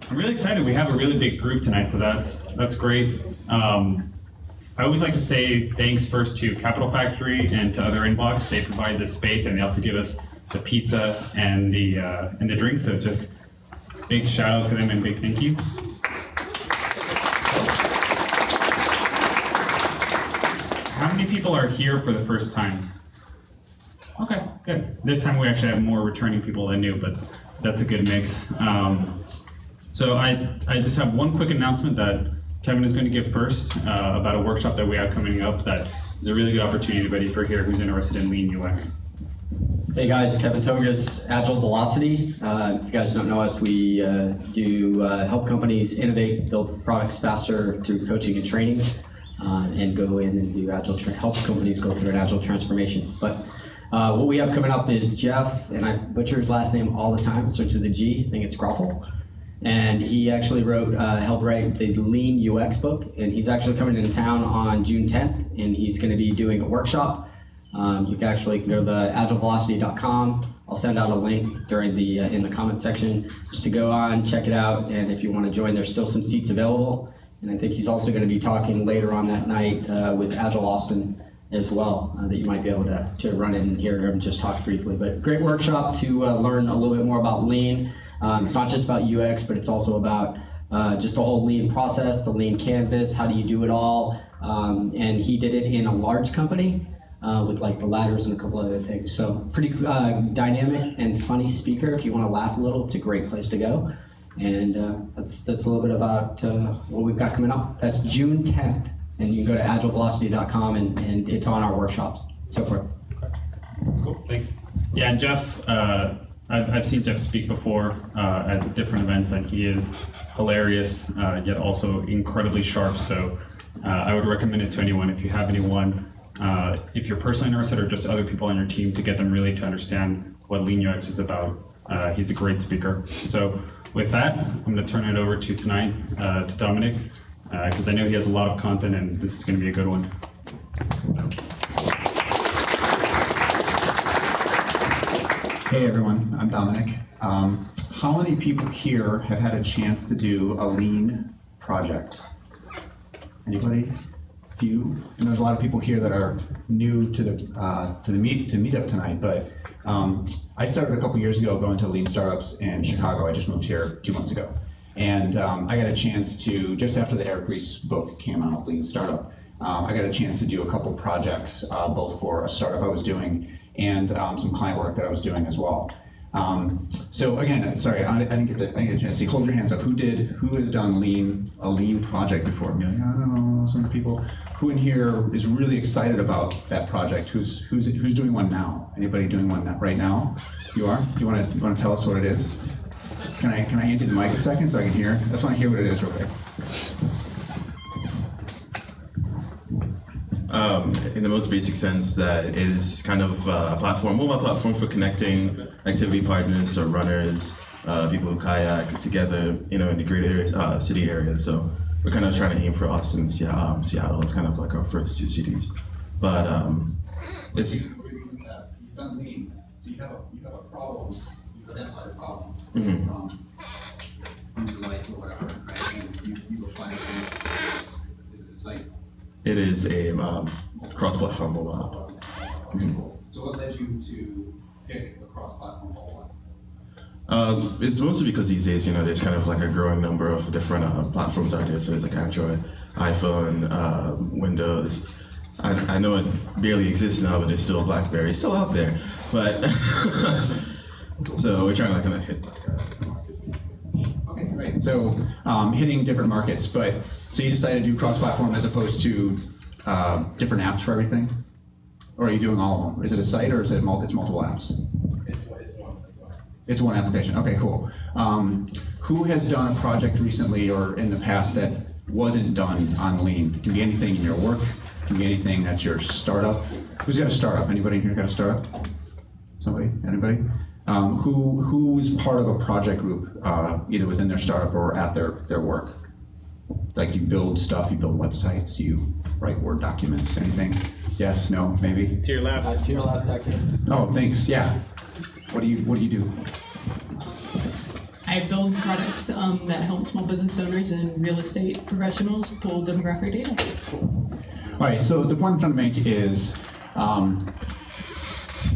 I'm really excited. We have a really big group tonight, so that's great. I always like to say thanks first to Capital Factory and to Other Inbox. They provide this space, and they also give us the pizza and the drinks. So just big shout out to them and big thank you. How many people are here for the first time? Okay, good. This time we actually have more returning people than new, but that's a good mix. So I just have one quick announcement that Kevin is going to give first about a workshop that we have coming up that is a really good opportunity to anybody for here who's interested in lean UX. Hey guys, Kevin Togas, Agile Velocity. If you guys don't know us, we do help companies innovate, build products faster through coaching and training, and go in and do help companies go through an Agile transformation. But what we have coming up is Jeff, and I butcher his last name all the time, it starts with a G, I think it's Groffel. And he actually helped write the Lean UX book, and he's actually coming into town on June 10th, and he's going to be doing a workshop. You can actually go to the agilevelocity.com. I'll send out a link during in the comment section just to go on, check it out, and if you want to join, there's still some seats available. And I think he's also going to be talking later on that night with Agile Austin as well, that you might be able to run in and hear him just talk briefly. But great workshop to learn a little bit more about Lean. It's not just about UX, but it's also about just the whole Lean process, the Lean canvas, how do you do it all. And he did it in a large company with like the ladders and a couple other things. So pretty dynamic and funny speaker. If you want to laugh a little, it's a great place to go. And that's a little bit about what we've got coming up. That's June 10th. And you can go to agilevelocity.com and it's on our workshops, so forth. Okay. Cool, thanks. Yeah, and Jeff, I've seen Jeff speak before at different events, and he is hilarious, yet also incredibly sharp. So I would recommend it to anyone if you have anyone, if you're personally interested or just other people on your team, to get them really to understand what Lean UX is about. He's a great speaker. So with that, I'm going to turn it over to tonight to Dominic, because I know he has a lot of content, and this is going to be a good one. Hey everyone, I'm Dominic. How many people here have had a chance to do a Lean project? Anybody? Few? And there's a lot of people here that are new to the meetup tonight. But I started a couple years ago going to Lean startups in Chicago. I just moved here 2 months ago, and I got a chance to, just after the Eric Ries book came out, Lean Startup, I got a chance to do a couple projects, both for a startup I was doing and some client work that I was doing as well. So again, sorry, I didn't get a chance to see. Hold your hands up. Who has done a Lean project before? I'm like, I don't know, some people. Who in here is really excited about that project? Who's doing one now? Anybody doing one right now? You are? Do you want to tell us what it is? Can I hand you the mic a second so I can hear? I just want to hear what it is real quick. In the most basic sense, that it is kind of a platform, mobile platform for connecting activity partners or runners, people who kayak together, in the greater city area. So we're kind of trying to aim for Austin and Seattle. It's kind of like our first two cities. But it's... You've done Lean, so you have a problem, you've identified a problem Mm-hmm. from your life or whatever, right? And you apply it to the site. It is a cross-platform mobile app. Mm-hmm. So what led you to pick a cross-platform mobile app? It's mostly because these days, there's kind of like a growing number of different platforms out there. So there's like Android, iPhone, Windows. I know it barely exists now, but there's still BlackBerry, still out there. But so we're trying to kind of hit markets. Okay, great. So hitting different markets, but so you decided to do cross-platform as opposed to different apps for everything, or are you doing all of them? Is it a site or is it it's multiple apps? It's one application. Okay, cool. Who has done a project recently or in the past that wasn't done on Lean? It can be anything in your work. It can be anything that's your startup. Who's got a startup? Anybody here got a startup? Somebody? Anybody? Who's part of a project group, either within their startup or at their work? Like you build stuff, you build websites, you write Word documents, anything? Yes, no, maybe? To your left. To your left, back here. Oh, thanks, yeah. What do you do? I I build products that help small business owners and real estate professionals pull demographic data. All right, so the point I'm trying to make is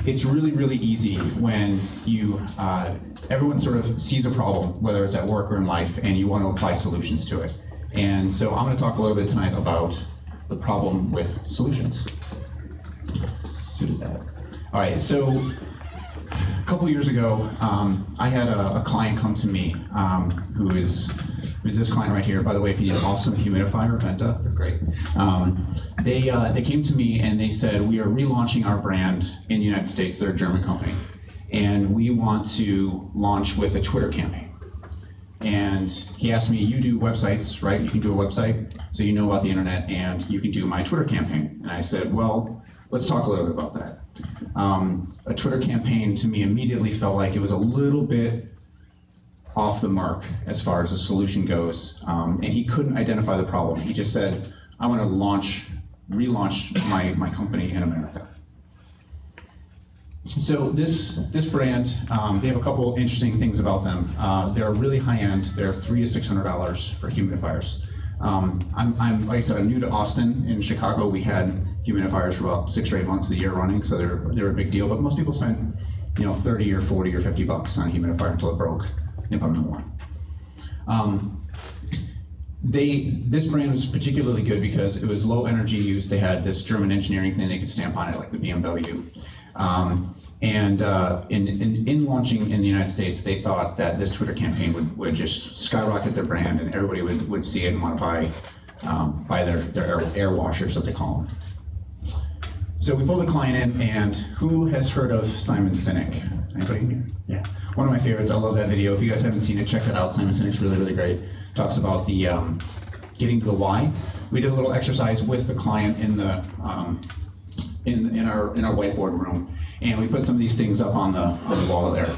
it's really, really easy when you, everyone sort of sees a problem, whether it's at work or in life, and you want to apply solutions to it. And so I'm going to talk a little bit tonight about the problem with solutions. So did that. All right, so a couple years ago, I had a client come to me who's this client right here. By the way, if you need an awesome humidifier, Venta, they're great. They came to me and they said, we are relaunching our brand in the United States. They're a German company. And we want to launch with a Twitter campaign. And he asked me, you do websites, right? You can do a website, so you know about the internet, and you can do my Twitter campaign. And I said, well, let's talk a little bit about that. A Twitter campaign to me immediately felt like it was a little bit off the mark as far as the solution goes. And he couldn't identify the problem. He just said, I want to relaunch my company in America. So this brand, they have a couple interesting things about them. They're really high-end. They're $300 to $600 for humidifiers. I'm like I said, I'm new to Austin. In Chicago, we had humidifiers for about 6 or 8 months of the year running, so they're a big deal. But most people spend, you know, 30 or 40 or 50 bucks on a humidifier until it broke, if I'm not one. This brand was particularly good because it was low energy use. They had this German engineering thing they could stamp on it, like the BMW. In launching in the United States, they thought that this Twitter campaign would just skyrocket their brand, and everybody would see it and want to buy their air washers, that they call them. So we pulled the client in, and who has heard of Simon Sinek? Anybody? Yeah. One of my favorites. I love that video. If you guys haven't seen it, check that out. Simon Sinek's really, really great. Talks about the getting to the why. We did a little exercise with the client in the in our whiteboard room, and we put some of these things up on the wall there.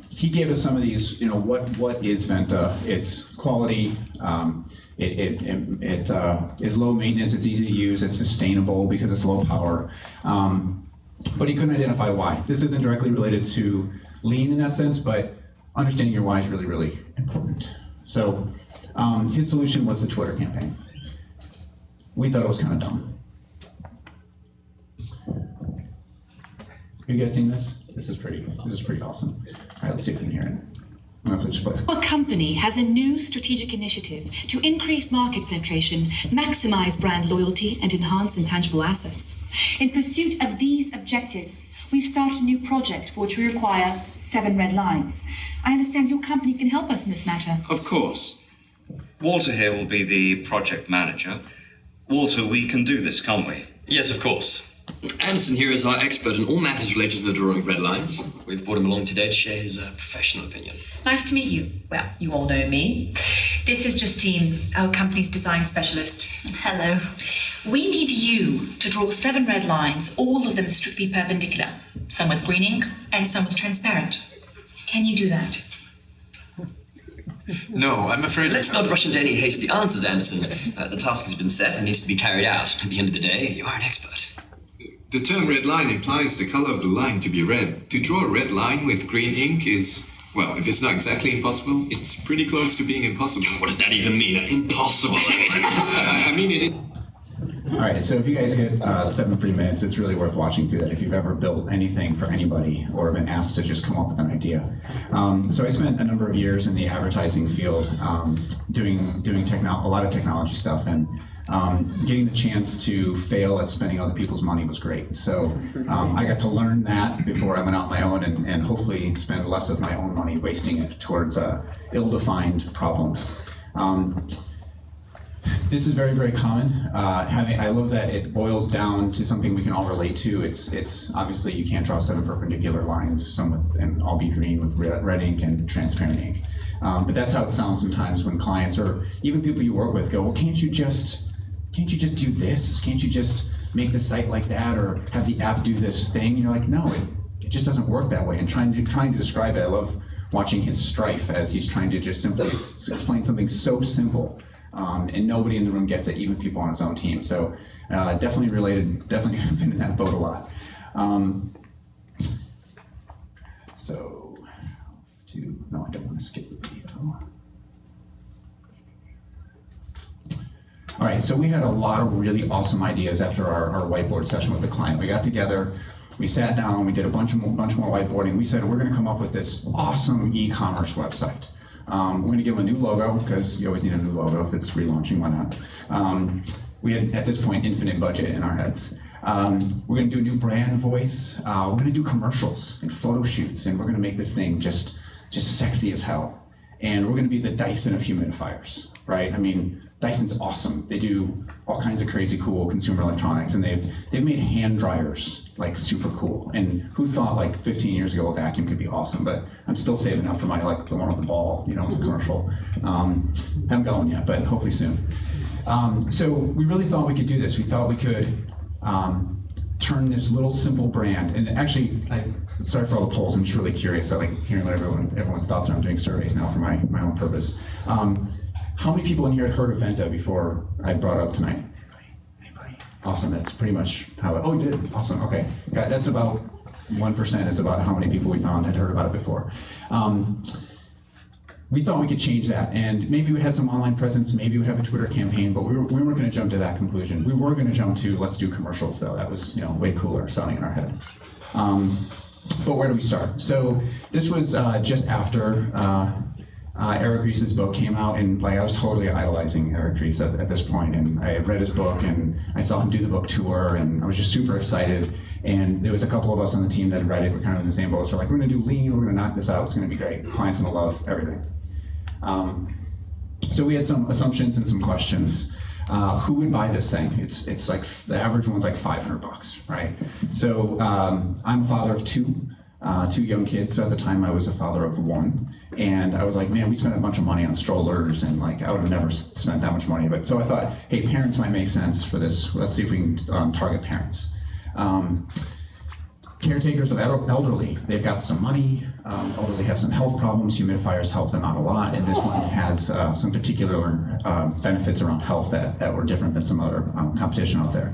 He gave us some of these. You know, what is Venta? It's quality. It is low maintenance. It's easy to use. It's sustainable because it's low power. But he couldn't identify why. This isn't directly related to lean in that sense, but understanding your why is really, really important. So his solution was the Twitter campaign. We thought it was kind of dumb. Have you guys seen this? This is pretty awesome. All right, let's see if we can hear it. Our company has a new strategic initiative to increase market penetration, maximize brand loyalty, and enhance intangible assets. In pursuit of these objectives, we've started a new project for which we require 7 red lines. I understand your company can help us in this matter. Of course. Walter here will be the project manager. Walter, we can do this, can't we? Yes, of course. Anderson here is our expert in all matters related to the drawing of red lines. We've brought him along today to share his professional opinion. Nice to meet you. Well, you all know me. This is Justine, our company's design specialist. Hello. We need you to draw 7 red lines, all of them strictly perpendicular, some with green ink and some with transparent. Can you do that? No, I'm afraid... Let's not rush into any hasty answers, Anderson. The task has been set and needs to be carried out. At the end of the day, you are an expert. The term red line implies the color of the line to be red. To draw a red line with green ink is, well, if it's not exactly impossible, it's pretty close to being impossible. What does that even mean? Impossible? I mean, it is... All right, so if you guys get 7 free minutes, it's really worth watching through that if you've ever built anything for anybody or been asked to just come up with an idea. So I spent a number of years in the advertising field doing a lot of technology stuff, and getting the chance to fail at spending other people's money was great. So I got to learn that before I went out on my own and hopefully spend less of my own money wasting it towards ill-defined problems. This is very, very common. I love that it boils down to something we can all relate to. It's obviously you can't draw 7 perpendicular lines, and all be green with red ink and transparent ink. But that's how it sounds sometimes when clients or even people you work with go, well, can't you just do this? Can't you just make the site like that or have the app do this thing? And you're like, no, it just doesn't work that way. And trying to describe it, I love watching his strife as he's trying to just simply explain something so simple. And nobody in the room gets it, even people on his own team. So definitely related, definitely been in that boat a lot. So to, no, I don't want to skip the video. All right, so we had a lot of really awesome ideas after our whiteboard session with the client. We got together, we sat down, we did a bunch more whiteboarding. We said, we're gonna come up with this awesome e-commerce website. We're gonna give them a new logo, because you always need a new logo if it's relaunching, why not? We had, at this point, infinite budget in our heads. We're gonna do a new brand voice. We're gonna do commercials and photo shoots, and we're gonna make this thing just sexy as hell. And we're gonna be the Dyson of humidifiers, right? I mean, Dyson's awesome. They do all kinds of crazy cool consumer electronics, and they've made hand dryers like super cool. And who thought like 15 years ago a vacuum could be awesome? But I'm still saving up for my like the one with the ball, you know, commercial. Haven't got one yet, but hopefully soon. So we really thought we could do this. We thought we could turn this little simple brand, and actually, sorry for all the polls. I'm just really curious. I like hearing what everyone's thoughts are. I'm doing surveys now for my own purpose. How many people in here had heard of Venta before I brought it up tonight? Anybody? Awesome, that's pretty much how oh, you did? Awesome, okay. Yeah, that's about 1% is about how many people we found had heard about it before. We thought we could change that, and maybe we had some online presence, maybe we have a Twitter campaign, but we weren't gonna jump to that conclusion. We were gonna jump to, let's do commercials though. That was, you know, way cooler sounding in our head. But where do we start? So this was just after Eric Ries's book came out, and like I was totally idolizing Eric Ries at this point, and I had read his book, and I saw him do the book tour, and I was just super excited. And there was a couple of us on the team that had read it. We're kind of in the same boat. So we're like, we're gonna do lean, we're gonna knock this out, it's gonna be great. Clients gonna love everything. So we had some assumptions and some questions. Who would buy this thing? It's like, the average one's like $500, right? So I'm a father of two young kids. So at the time I was a father of one. And I was like, man, we spent a bunch of money on strollers, and like I would have never spent that much money. But so I thought, hey, parents might make sense for this. Let's see if we can target parents. Caretakers of elderly, they've got some money. Elderly have some health problems. Humidifiers help them out a lot. And this one has some particular benefits around health that were different than some other competition out there.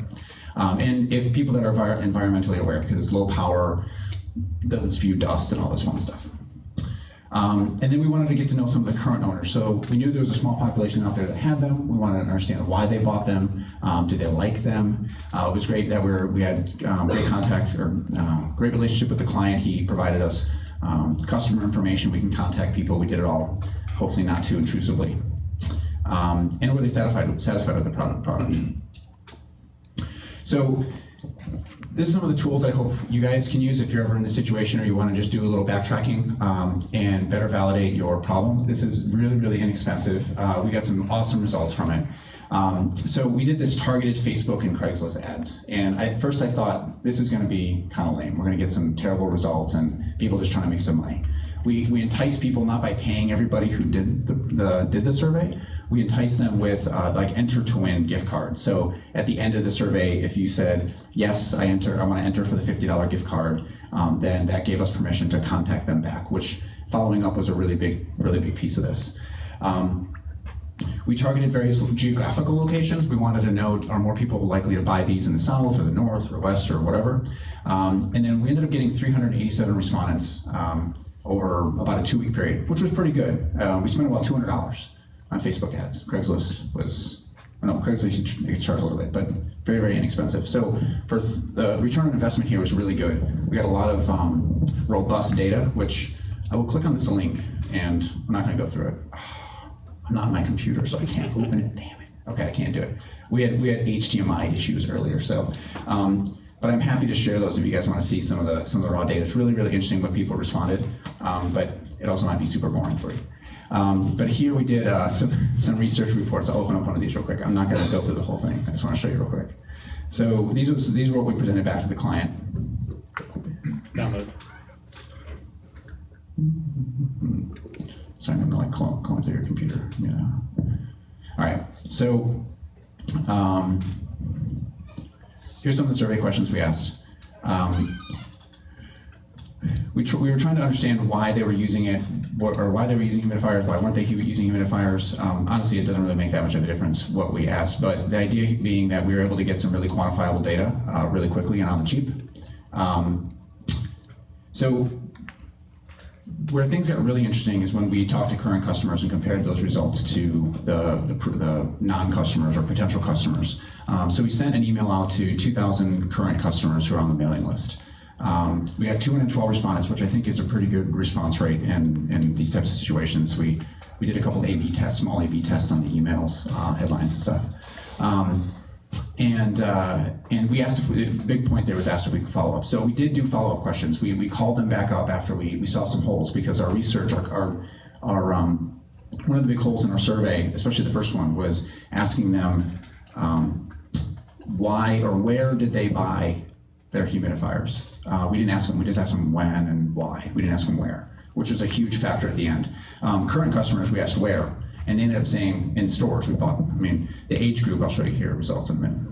And if people that are environmentally aware, because it's low power, doesn't spew dust and all this fun stuff. And then we wanted to get to know some of the current owners. So we knew there was a small population out there that had them. We wanted to understand why they bought them. Do they like them? It was great that we had great contact or great relationship with the client. He provided us customer information. We can contact people. We did it all, hopefully not too intrusively. And were they satisfied with the product? So this is some of the tools I hope you guys can use if you're ever in this situation or you want to just do a little backtracking and better validate your problem. This is really, really inexpensive. We got some awesome results from it. So we did this targeted Facebook and Craigslist ads. And at first I thought, this is going to be kind of lame. We're going to get some terrible results and people just trying to make some money. We entice people not by paying everybody who did the survey. We entice them with like enter to win gift cards. So at the end of the survey, if you said, yes, I want to enter for the $50 gift card, then that gave us permission to contact them back, which following up was a really big piece of this. We targeted various geographical locations. We wanted to know, are more people likely to buy these in the south or the north or west or whatever? And then we ended up getting 387 respondents over about a 2-week period, which was pretty good. We spent about $200 on Facebook ads. Craigslist was, Craigslist you could charge a little bit, but very, very inexpensive. So for the return on investment here was really good. We got a lot of robust data, which I will click on this link, and I'm not gonna go through it. I'm not on my computer, so I can't open it, damn it. Okay, I can't do it. We had HDMI issues earlier, so, but I'm happy to share those if you guys want to see some of the raw data. It's really, really interesting what people responded, but it also might be super boring for you. But here we did some research reports. I'll open up one of these real quick. I'm not going to go through the whole thing. I just want to show you real quick. So these were what we presented back to the client. Download. Sorry, I'm like going through your computer. Yeah. All right. So here's some of the survey questions we asked. We were trying to understand why they were using it, or why they were using humidifiers, why weren't they using humidifiers. Honestly, it doesn't really make that much of a difference what we asked, but the idea being that we were able to get some really quantifiable data really quickly and on the cheap. So where things got really interesting is when we talked to current customers and compared those results to the non-customers or potential customers. So we sent an email out to 2,000 current customers who are on the mailing list. We had 212 respondents, which I think is a pretty good response rate in these types of situations. We did a couple A/B tests, small A/B tests on the emails, headlines and stuff. And we asked, the big point there was asked if we could follow up. So we did do follow-up questions. We called them back up after we saw some holes, because our research, one of the big holes in our survey, especially the first one, was asking them why or where did they buy their humidifiers. We didn't ask them, we just asked them when and why. We didn't ask them where, which was a huge factor at the end. Current customers, we asked where, and they ended up saying in stores. We bought, the age group, I'll show you here, results in a minute.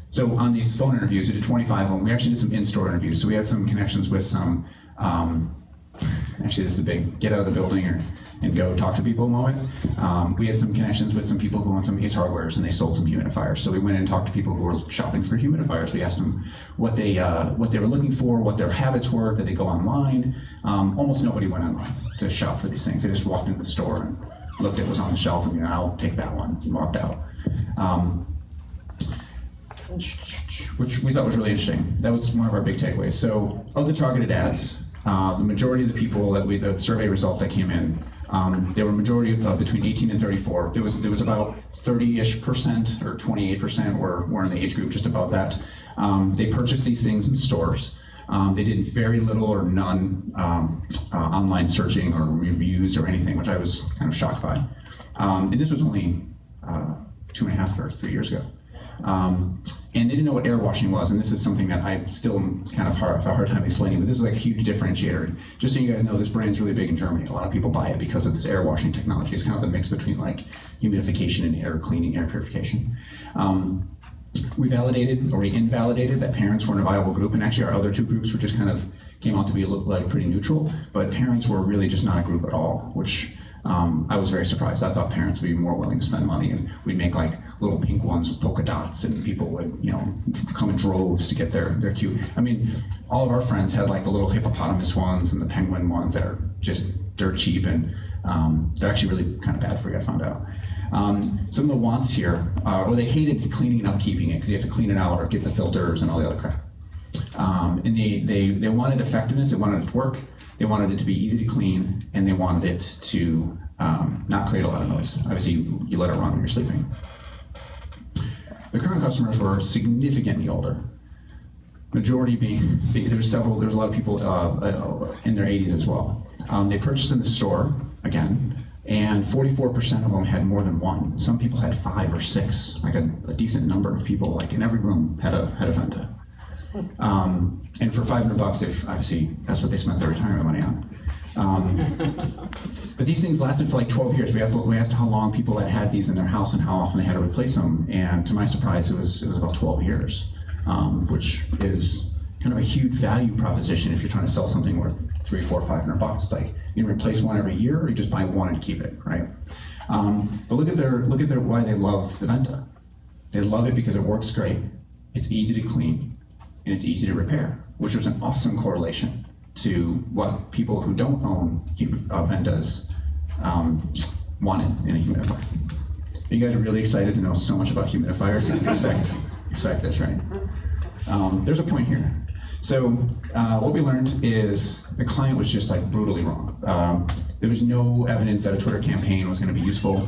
So on these phone interviews, we did 25 of them. We actually did some in-store interviews. So we had some connections with some, actually this is a big get out of the building and go talk to people moment. We had some connections with some people who own some Ace Hardwares, and they sold some humidifiers. So we went in and talked to people who were shopping for humidifiers. We asked them what they were looking for, what their habits were, did they go online. Almost nobody went online to shop for these things. They just walked into the store and looked at what was on the shelf and, I'll take that one, and walked out. Which we thought was really interesting. That was one of our big takeaways. So of the targeted ads, the majority of the people the survey results that came in, they were majority between 18 and 34. There was about 30-ish% or 28% were in the age group just above that. They purchased these things in stores. They did very little or none online searching or reviews or anything, which I was kind of shocked by. And this was only 2.5 or 3 years ago. And they didn't know what air washing was, and this is something that I still kind of have a hard time explaining, but this is like a huge differentiator. Just so you guys know, this brand's really big in Germany. A lot of people buy it because of this air washing technology. It's kind of a mix between like humidification and air cleaning, air purification. We validated, or we invalidated, that parents weren't a viable group, and actually our other two groups were just kind of came out to be like pretty neutral, but parents were really just not a group at all, which I was very surprised. I thought parents would be more willing to spend money, and we'd make like little pink ones with polka dots, and people would, come in droves to get their cute. All of our friends had like the little hippopotamus ones and the penguin ones that are just dirt cheap, and they're actually really kind of bad for you, I found out. Some of the wants here, or they hated cleaning and upkeeping it because you have to clean it out or get the filters and all the other crap. And they wanted effectiveness, they wanted it to work, they wanted it to be easy to clean, and they wanted it to not create a lot of noise. Obviously, you let it run when you're sleeping. The current customers were significantly older. Majority being, there was a lot of people in their 80s as well. They purchased in the store, again, and 44% of them had more than one. Some people had 5 or 6, like a decent number of people, like in every room had a Venta. And for $500, obviously, that's what they spent their retirement money on. But these things lasted for like 12 years. We asked how long people had these in their house and how often they had to replace them. And to my surprise, it was about 12 years, which is kind of a huge value proposition if you're trying to sell something worth $300, $400, $500. It's like you can replace one every year, or you just buy one and keep it, right? But look at why they love the Venta. They love it because it works great. It's easy to clean, and it's easy to repair, which was an awesome correlation to what people who don't own Ventas wanted in a humidifier. You guys are really excited to know so much about humidifiers. Expect this, right? There's a point here. So what we learned is the client was just like brutally wrong. There was no evidence that a Twitter campaign was going to be useful.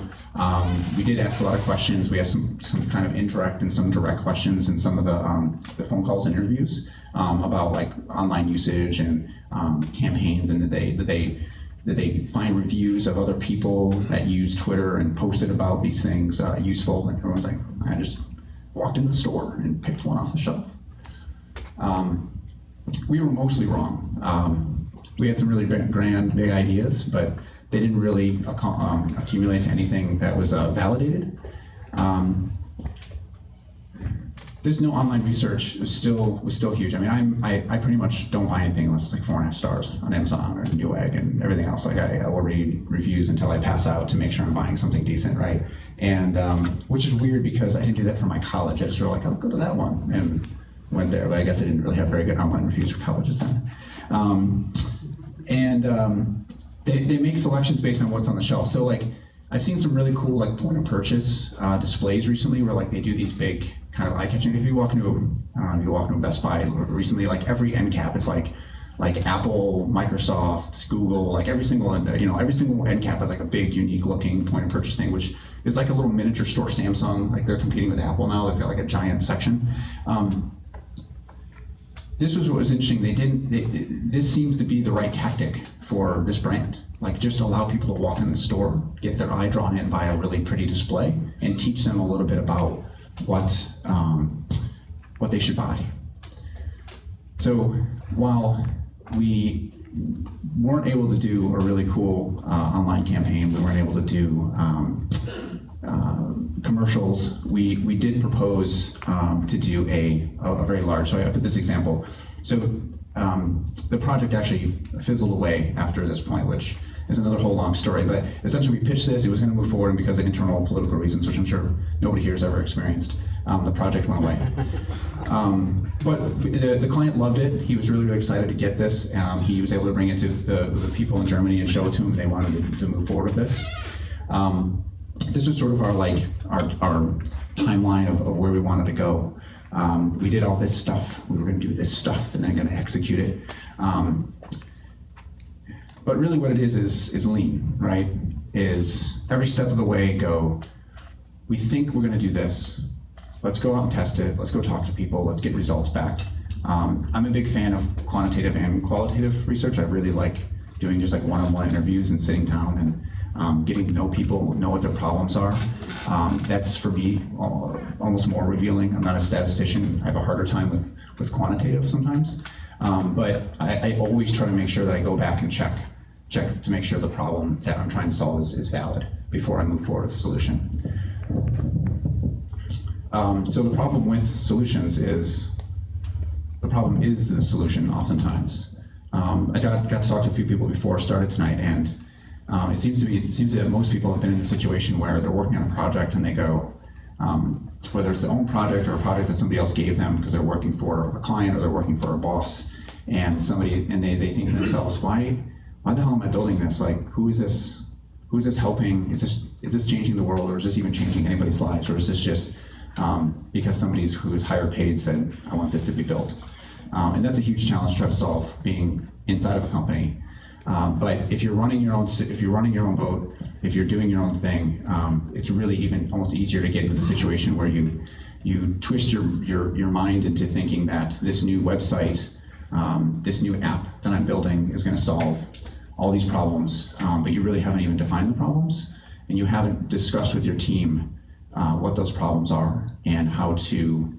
We did ask a lot of questions. We asked some kind of indirect and some direct questions in some of the phone calls and interviews about like online usage and campaigns, and did they find reviews of other people that use Twitter and posted about these things useful? And everyone's like, I just walked in the store and picked one off the shelf. We were mostly wrong. We had some really big ideas, but they didn't really accumulate to anything that was validated. This no online research was still huge. I pretty much don't buy anything unless it's like 4.5 stars on Amazon or Newegg and everything else. Like I will read reviews until I pass out to make sure I'm buying something decent, right? And which is weird because I didn't do that for my college. I just sort of like, I'll go to that one and went there, but I guess I didn't really have very good online reviews for colleges then. And they make selections based on what's on the shelf. So like, I've seen some really cool like point of purchase displays recently where like they do these big kind of eye-catching. If you walk into a Best Buy recently, like every end cap is like Apple, Microsoft, Google, like every single end cap is like a big, unique looking point of purchase thing, which is like a little miniature store Samsung. Like they're competing with Apple now. They've got like a giant section. This was what was interesting. This seems to be the right tactic for this brand. Like just allow people to walk in the store, get their eye drawn in by a really pretty display, and teach them a little bit about what they should buy. So while we weren't able to do a really cool online campaign, we weren't able to do commercials, we did propose to do a very large, so I put this example. So the project actually fizzled away after this point, which is another whole long story, but essentially we pitched this, it was going to move forward, and because of internal political reasons, which I'm sure nobody here has ever experienced, the project went away. But the client loved it. He was really, really excited to get this. He was able to bring it to the people in Germany and show it to them. They wanted to move forward with this. This is sort of our timeline of where we wanted to go. We did all this stuff. We were going to do this stuff and then going to execute it. But really what it is lean, right? Is every step of the way we think we're going to do this. Let's go out and test it. Let's go talk to people. Let's get results back. I'm a big fan of quantitative and qualitative research. I really like doing just like one-on-one interviews and sitting down and getting to know people, know what their problems are. That's for me almost more revealing. I'm not a statistician. I have a harder time with quantitative sometimes. But I always try to make sure that I go back and check to make sure the problem that I'm trying to solve is valid before I move forward with a solution. So the problem with solutions is, the solution oftentimes. I got to talk to a few people before I started tonight, and it seems that most people have been in a situation where they're working on a project and they go, whether it's their own project or a project that somebody else gave them because they're working for a client or they're working for a boss, and they think to themselves, why the hell am I building this? Like, who is this helping? Is this changing the world, or is this even changing anybody's lives, or is this just because somebody who is higher paid said, I want this to be built? And that's a huge challenge to try to solve being inside of a company. But if you're running your own boat, if you're doing your own thing, it's really even almost easier to get into the situation where you twist your mind into thinking that this new website, this new app that I'm building is going to solve all these problems, but you really haven't even defined the problems, and you haven't discussed with your team what those problems are and how to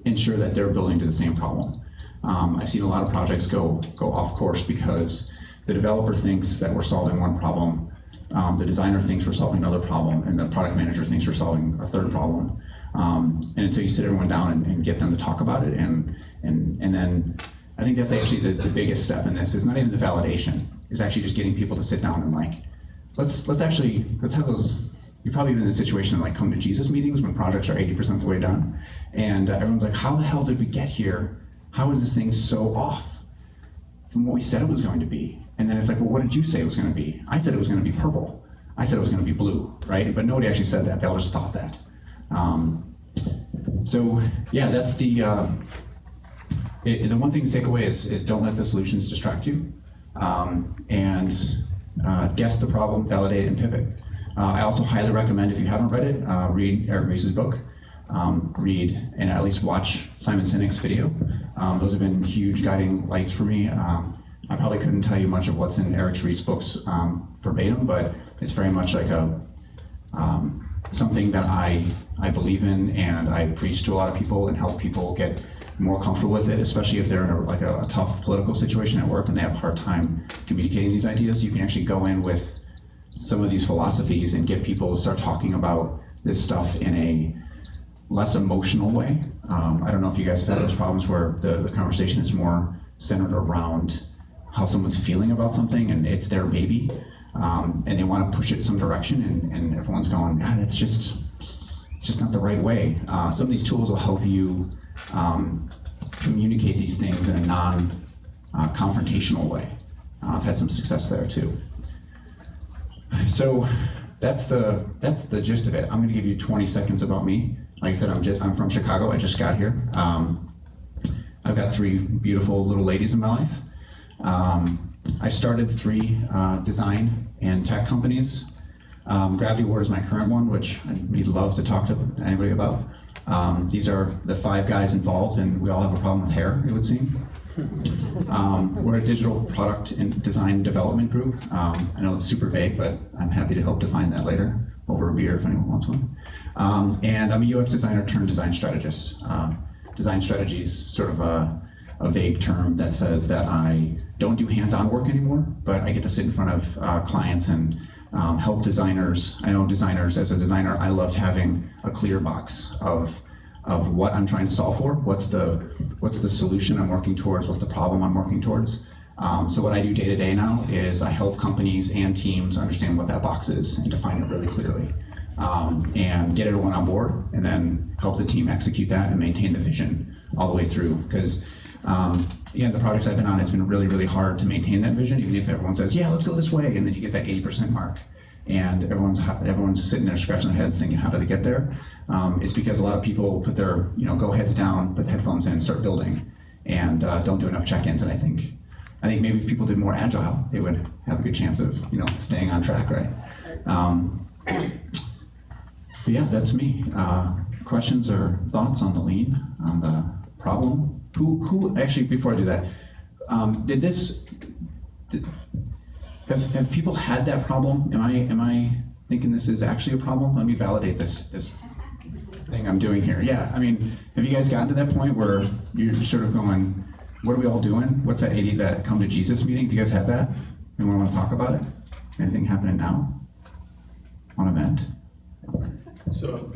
ensure that they're building to the same problem. I've seen a lot of projects go off course because the developer thinks that we're solving one problem, the designer thinks we're solving another problem, and the product manager thinks we're solving a third problem. And until you sit everyone down and get them to talk about it, and then I think that's actually the biggest step in this. It's not even the validation. It's actually just getting people to sit down and like, let's have those. You've probably been in a situation like come to Jesus meetings when projects are 80% of the way done, and everyone's like, how the hell did we get here? How is this thing so off from what we said it was going to be? And then it's like, well, what did you say it was going to be? I said it was going to be purple. I said it was going to be blue, right? But nobody actually said that. They all just thought that. So yeah, that's the one thing to take away is don't let the solutions distract you, and guess the problem, validate, and pivot. I also highly recommend, if you haven't read it, read Eric Ries' book. Read and at least watch Simon Sinek's video. Those have been huge guiding lights for me. I probably couldn't tell you much of what's in Eric Ries' books verbatim, but it's very much like something that I believe in, and I preach to a lot of people and help people get more comfortable with it, especially if they're in a tough political situation at work and they have a hard time communicating these ideas. You can actually go in with some of these philosophies and get people to start talking about this stuff in a less emotional way. I don't know if you guys have had those problems where the conversation is more centered around how someone's feeling about something and it's their baby, and they want to push it some direction, and everyone's going, God, it's just not the right way. Some of these tools will help you communicate these things in a non-confrontational way. I've had some success there too. So that's the gist of it. I'm going to give you 20 seconds about me. Like I said, I'm from Chicago. I just got here. I've got 3 beautiful little ladies in my life. I started 3 design and tech companies. Gravity Ward is my current one, which I'd love to talk to anybody about. These are the 5 guys involved, and we all have a problem with hair, it would seem. We're a digital product and design development group. I know it's super vague, but I'm happy to help define that later over a beer if anyone wants one. And I'm a UX designer turned design strategist. Design strategy is sort of a vague term that says that I don't do hands-on work anymore, but I get to sit in front of clients and help designers. I know designers, as a designer, I loved having a clear box of what I'm trying to solve for, what's the solution I'm working towards, what's the problem I'm working towards. So what I do day to day now is I help companies and teams understand what that box is and define it really clearly. And get everyone on board, and then help the team execute that and maintain the vision all the way through. Because again, the projects I've been on, it's been really, really hard to maintain that vision, even if everyone says, yeah, let's go this way, and then you get that 80% mark. And everyone's sitting there scratching their heads thinking, how do they get there? It's because a lot of people put their go heads down, put the headphones in, start building, and don't do enough check-ins. And I think maybe if people did more agile, they would have a good chance of staying on track, right? But yeah, that's me. Questions or thoughts on the lean, on the problem? Who actually, before I do that, have people had that problem? Am I thinking this is actually a problem? Let me validate this thing I'm doing here. Yeah, I mean, have you guys gotten to that point where you're sort of going, what are we all doing? What's that 80 that come to Jesus meeting? Do you guys have that? Anyone want to talk about it? Anything happening now? On event? So,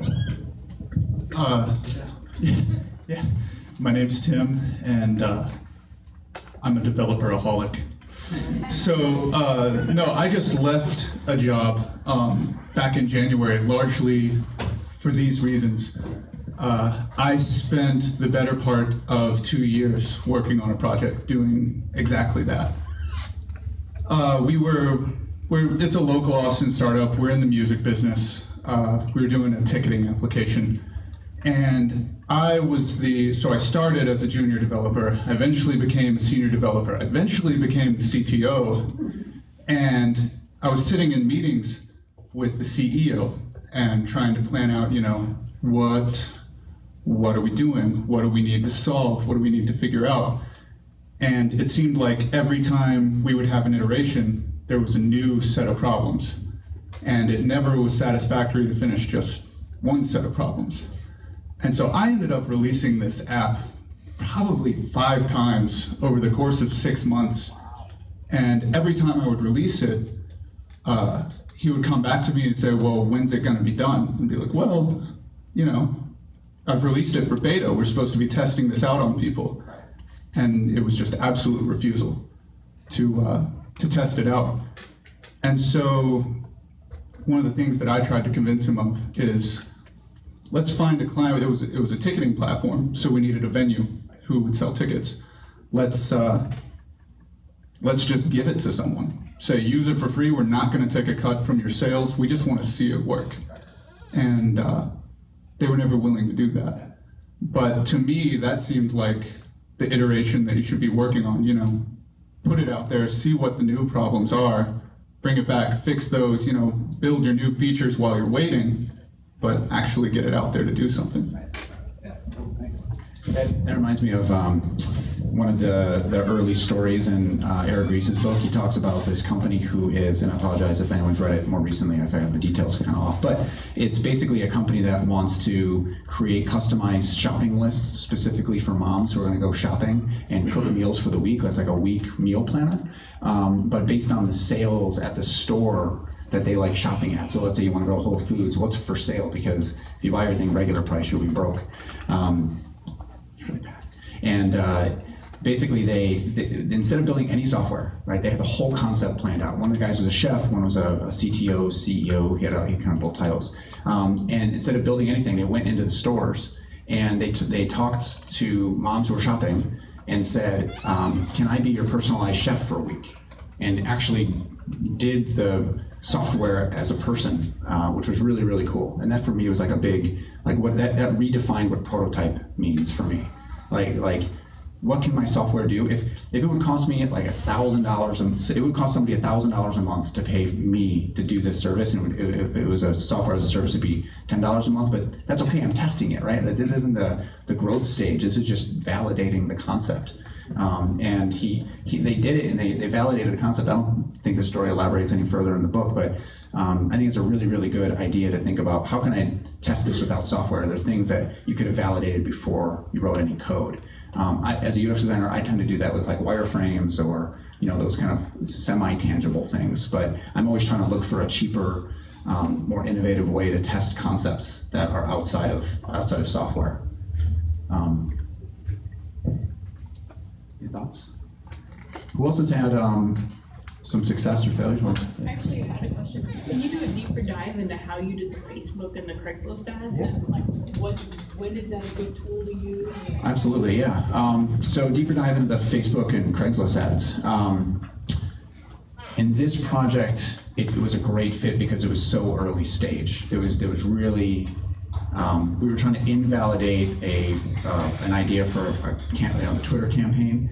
yeah, my name's Tim, and I'm a developer-aholic. So, no, I just left a job back in January, largely for these reasons. I spent the better part of 2 years working on a project doing exactly that. It's a local Austin startup. We're in the music business. We were doing a ticketing application. And so I started as a junior developer. I eventually became a senior developer. I eventually became the CTO. And I was sitting in meetings with the CEO and trying to plan out, what are we doing? What do we need to solve? What do we need to figure out? And it seemed like every time we would have an iteration, there was a new set of problems. And it never was satisfactory to finish just one set of problems. And so I ended up releasing this app probably 5 times over the course of 6 months. And every time I would release it, he would come back to me and say, well, when's it gonna be done? And be like, well, I've released it for beta. We're supposed to be testing this out on people. And it was just absolute refusal to test it out. And so one of the things that I tried to convince him of is, let's find a client. It was a ticketing platform, so we needed a venue who would sell tickets. Let's just give it to someone. Say, use it for free. We're not going to take a cut from your sales. We just want to see it work. And they were never willing to do that. But to me, that seemed like the iteration that you should be working on. Put it out there, see what the new problems are, bring it back, fix those, build your new features while you're waiting, but actually get it out there to do something. Yeah. Thanks. That reminds me of one of the early stories in Eric Ries' book. He talks about this company who is, and I apologize if anyone's read it more recently, I forgot the details kind of off, but it's basically a company that wants to create customized shopping lists specifically for moms who are going to go shopping and cook meals for the week. That's like a week meal planner, but based on the sales at the store that they like shopping at. So let's say you want to go to Whole Foods, what's for sale? Because if you buy everything regular price, you'll be broke. Basically, they instead of building any software, right, they had the whole concept planned out. One of the guys was a chef, one was a CTO, CEO, he had kind of both titles. And instead of building anything, they went into the stores and they talked to moms who were shopping and said, can I be your personalized chef for a week? and actually did the software as a person, which was really, really cool. And that for me was like a big, like what that redefined what prototype means for me. Like what can my software do? If it would cost me like $1,000, it would cost somebody $1,000 a month to pay me to do this service, and if it was a software as a service, it'd be $10 a month. But that's okay. I'm testing it, right? This isn't the growth stage. This is just validating the concept. And they did it, and they validated the concept. I don't think the story elaborates any further in the book, but I think it's a really, really good idea to think about how can I test this without software. There are things that you could have validated before you wrote any code. As a UX designer, I tend to do that with like wireframes or those kind of semi-tangible things. But I'm always trying to look for a cheaper, more innovative way to test concepts that are outside of software. Any thoughts? Who else has had some success or failures? I actually had a question. Can you do a deeper dive into how you did the Facebook and the Craigslist ads, and like when is that a good tool to use? Absolutely, yeah. So deeper dive into the Facebook and Craigslist ads. In this project, it was a great fit because it was so early stage. There was really we were trying to invalidate an idea for a Twitter campaign,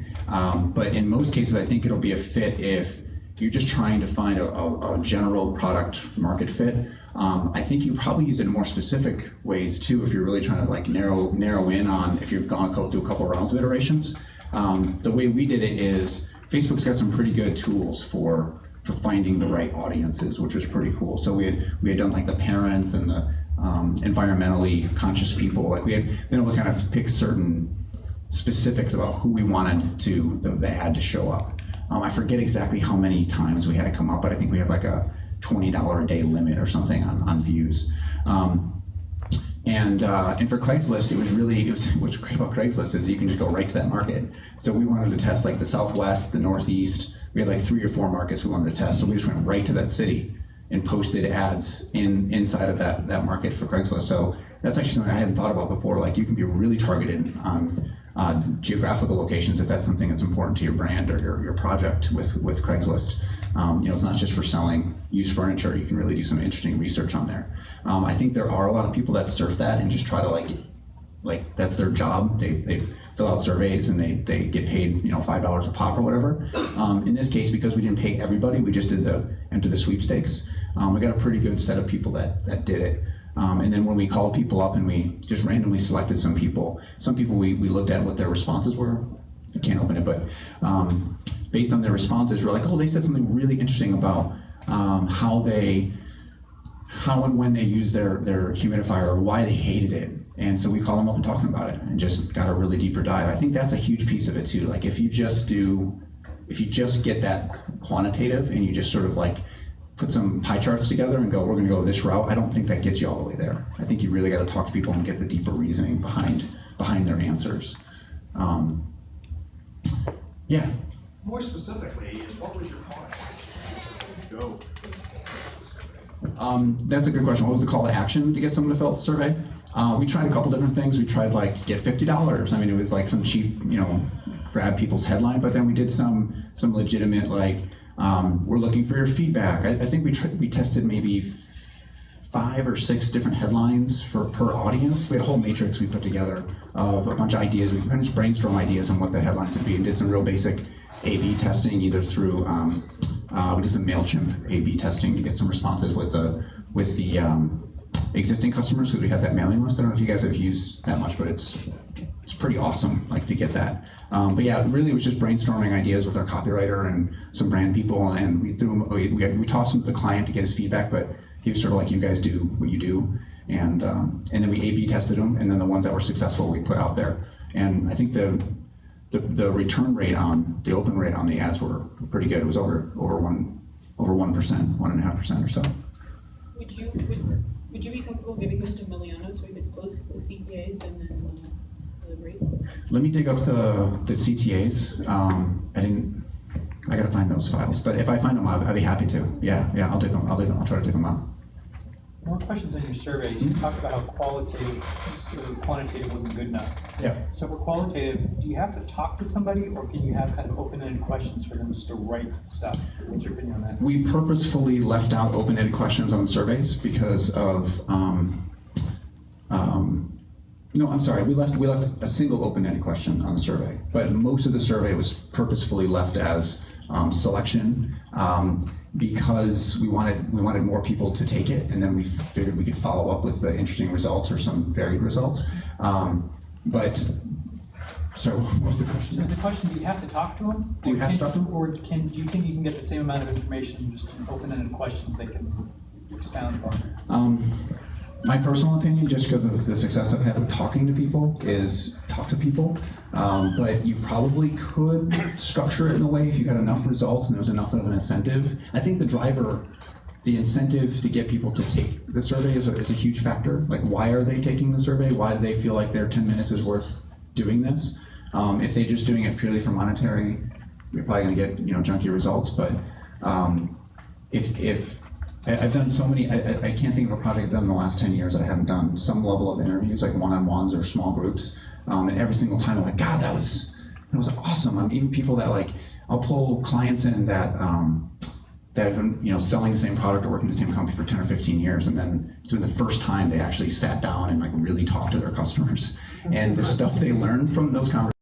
but in most cases, I think it'll be a fit if you're just trying to find a general product market fit. I think you probably use it in more specific ways too if you're really trying to like narrow in on if you've go through a couple rounds of iterations. The way we did it is Facebook's got some pretty good tools for finding the right audiences, which was pretty cool. So we had done like the parents and the environmentally conscious people. Like we had been able to kind of pick certain specifics about who we wanted the ad to show up. I forget exactly how many times we had to come up, but I think we had like a $20 a day limit or something on views. And for Craigslist, what's great about Craigslist is you can just go right to that market. So we wanted to test like the Southwest, the Northeast. We had like 3 or 4 markets we wanted to test. So we just went right to that city and posted ads inside of that market for Craigslist. So that's actually something I hadn't thought about before. Like you can be really targeted on geographical locations if that's something that's important to your brand or your project with Craigslist. It's not just for selling used furniture. You can really do some interesting research on there. I think there are a lot of people that surf that and just try to like that's their job. They fill out surveys and they get paid $5 a pop or whatever. In this case, because we didn't pay everybody, we just did enter the sweepstakes. We got a pretty good set of people that did it. And then when we called people up and we just randomly selected some people we looked at what their responses were. I can't open it, but based on their responses, we're like, oh, they said something really interesting about how and when they use their humidifier or why they hated it. And so we called them up and talked to them about it and just got a really deeper dive. I think that's a huge piece of it too. Like if you just get that quantitative and you just sort of like put some pie charts together and go, we're going to go this route, I don't think that gets you all the way there. I think you really got to talk to people and get the deeper reasoning behind their answers. Yeah. More specifically, what was your call to action? Go. That's a good question. What was the call to action to get someone to fill out the survey? We tried a couple different things. We tried like get $50. I mean, it was like some cheap, grab people's headline. But then we did some legitimate like we're looking for your feedback. I think we tested maybe 5 or 6 different headlines per audience. We had a whole matrix we put together of a bunch of ideas. We kind of just brainstorm ideas on what the headlines would be and did some real basic A/B testing, either through we did some MailChimp A/B testing to get some responses with the existing customers because we had that mailing list. I don't know if you guys have used that much, but it's pretty awesome, like to get that. But yeah, really it was just brainstorming ideas with our copywriter and some brand people, and we tossed them to the client to get his feedback, but he was sort of like, you guys do what you do, and then we A/B tested them, and then the ones that were successful we put out there. And I think the return rate on the open rate on the ads were pretty good. It was over 1%, 1.5% or so. Would you be comfortable giving those to Emiliano so we could post the CPAs and then the rates? Let me dig up the CTAs. I gotta find those files, but if I find them, I'd be happy to. Yeah, I'll dig them. I'll try to dig them out. More questions on your surveys. You talked about how quantitative wasn't good enough. Yeah. So for qualitative, do you have to talk to somebody, or can you have kind of open-ended questions for them just to write stuff? What's your opinion on that? We purposefully left out open-ended questions on the surveys because of, no, I'm sorry, we left a single open-ended question on the survey, but most of the survey was purposefully left as selection because we wanted more people to take it, and then we figured we could follow up with the interesting results or some varied results. So what was the question? So is the question, do you have to talk to them? Do you have to talk to them? Or do you think you can get the same amount of information just in open-ended questions they can expound upon? My personal opinion, just because of the success I've had with talking to people, is talk to people. But you probably could structure it in a way if you got enough results and there was enough of an incentive. I think the incentive to get people to take the survey is a huge factor. Like, why are they taking the survey? Why do they feel like their 10 minutes is worth doing this? If they're just doing it purely for monetary, you're probably going to get junky results. But if I've done so many, I can't think of a project I've done in the last 10 years that I haven't done some level of interviews, like one-on-ones or small groups, and every single time I'm like, God, that was awesome. Even people that I'll pull clients in that that have been selling the same product or working in the same company for 10 or 15 years, and then it's been the first time they actually sat down and really talked to their customers, and the stuff they learned from those conversations.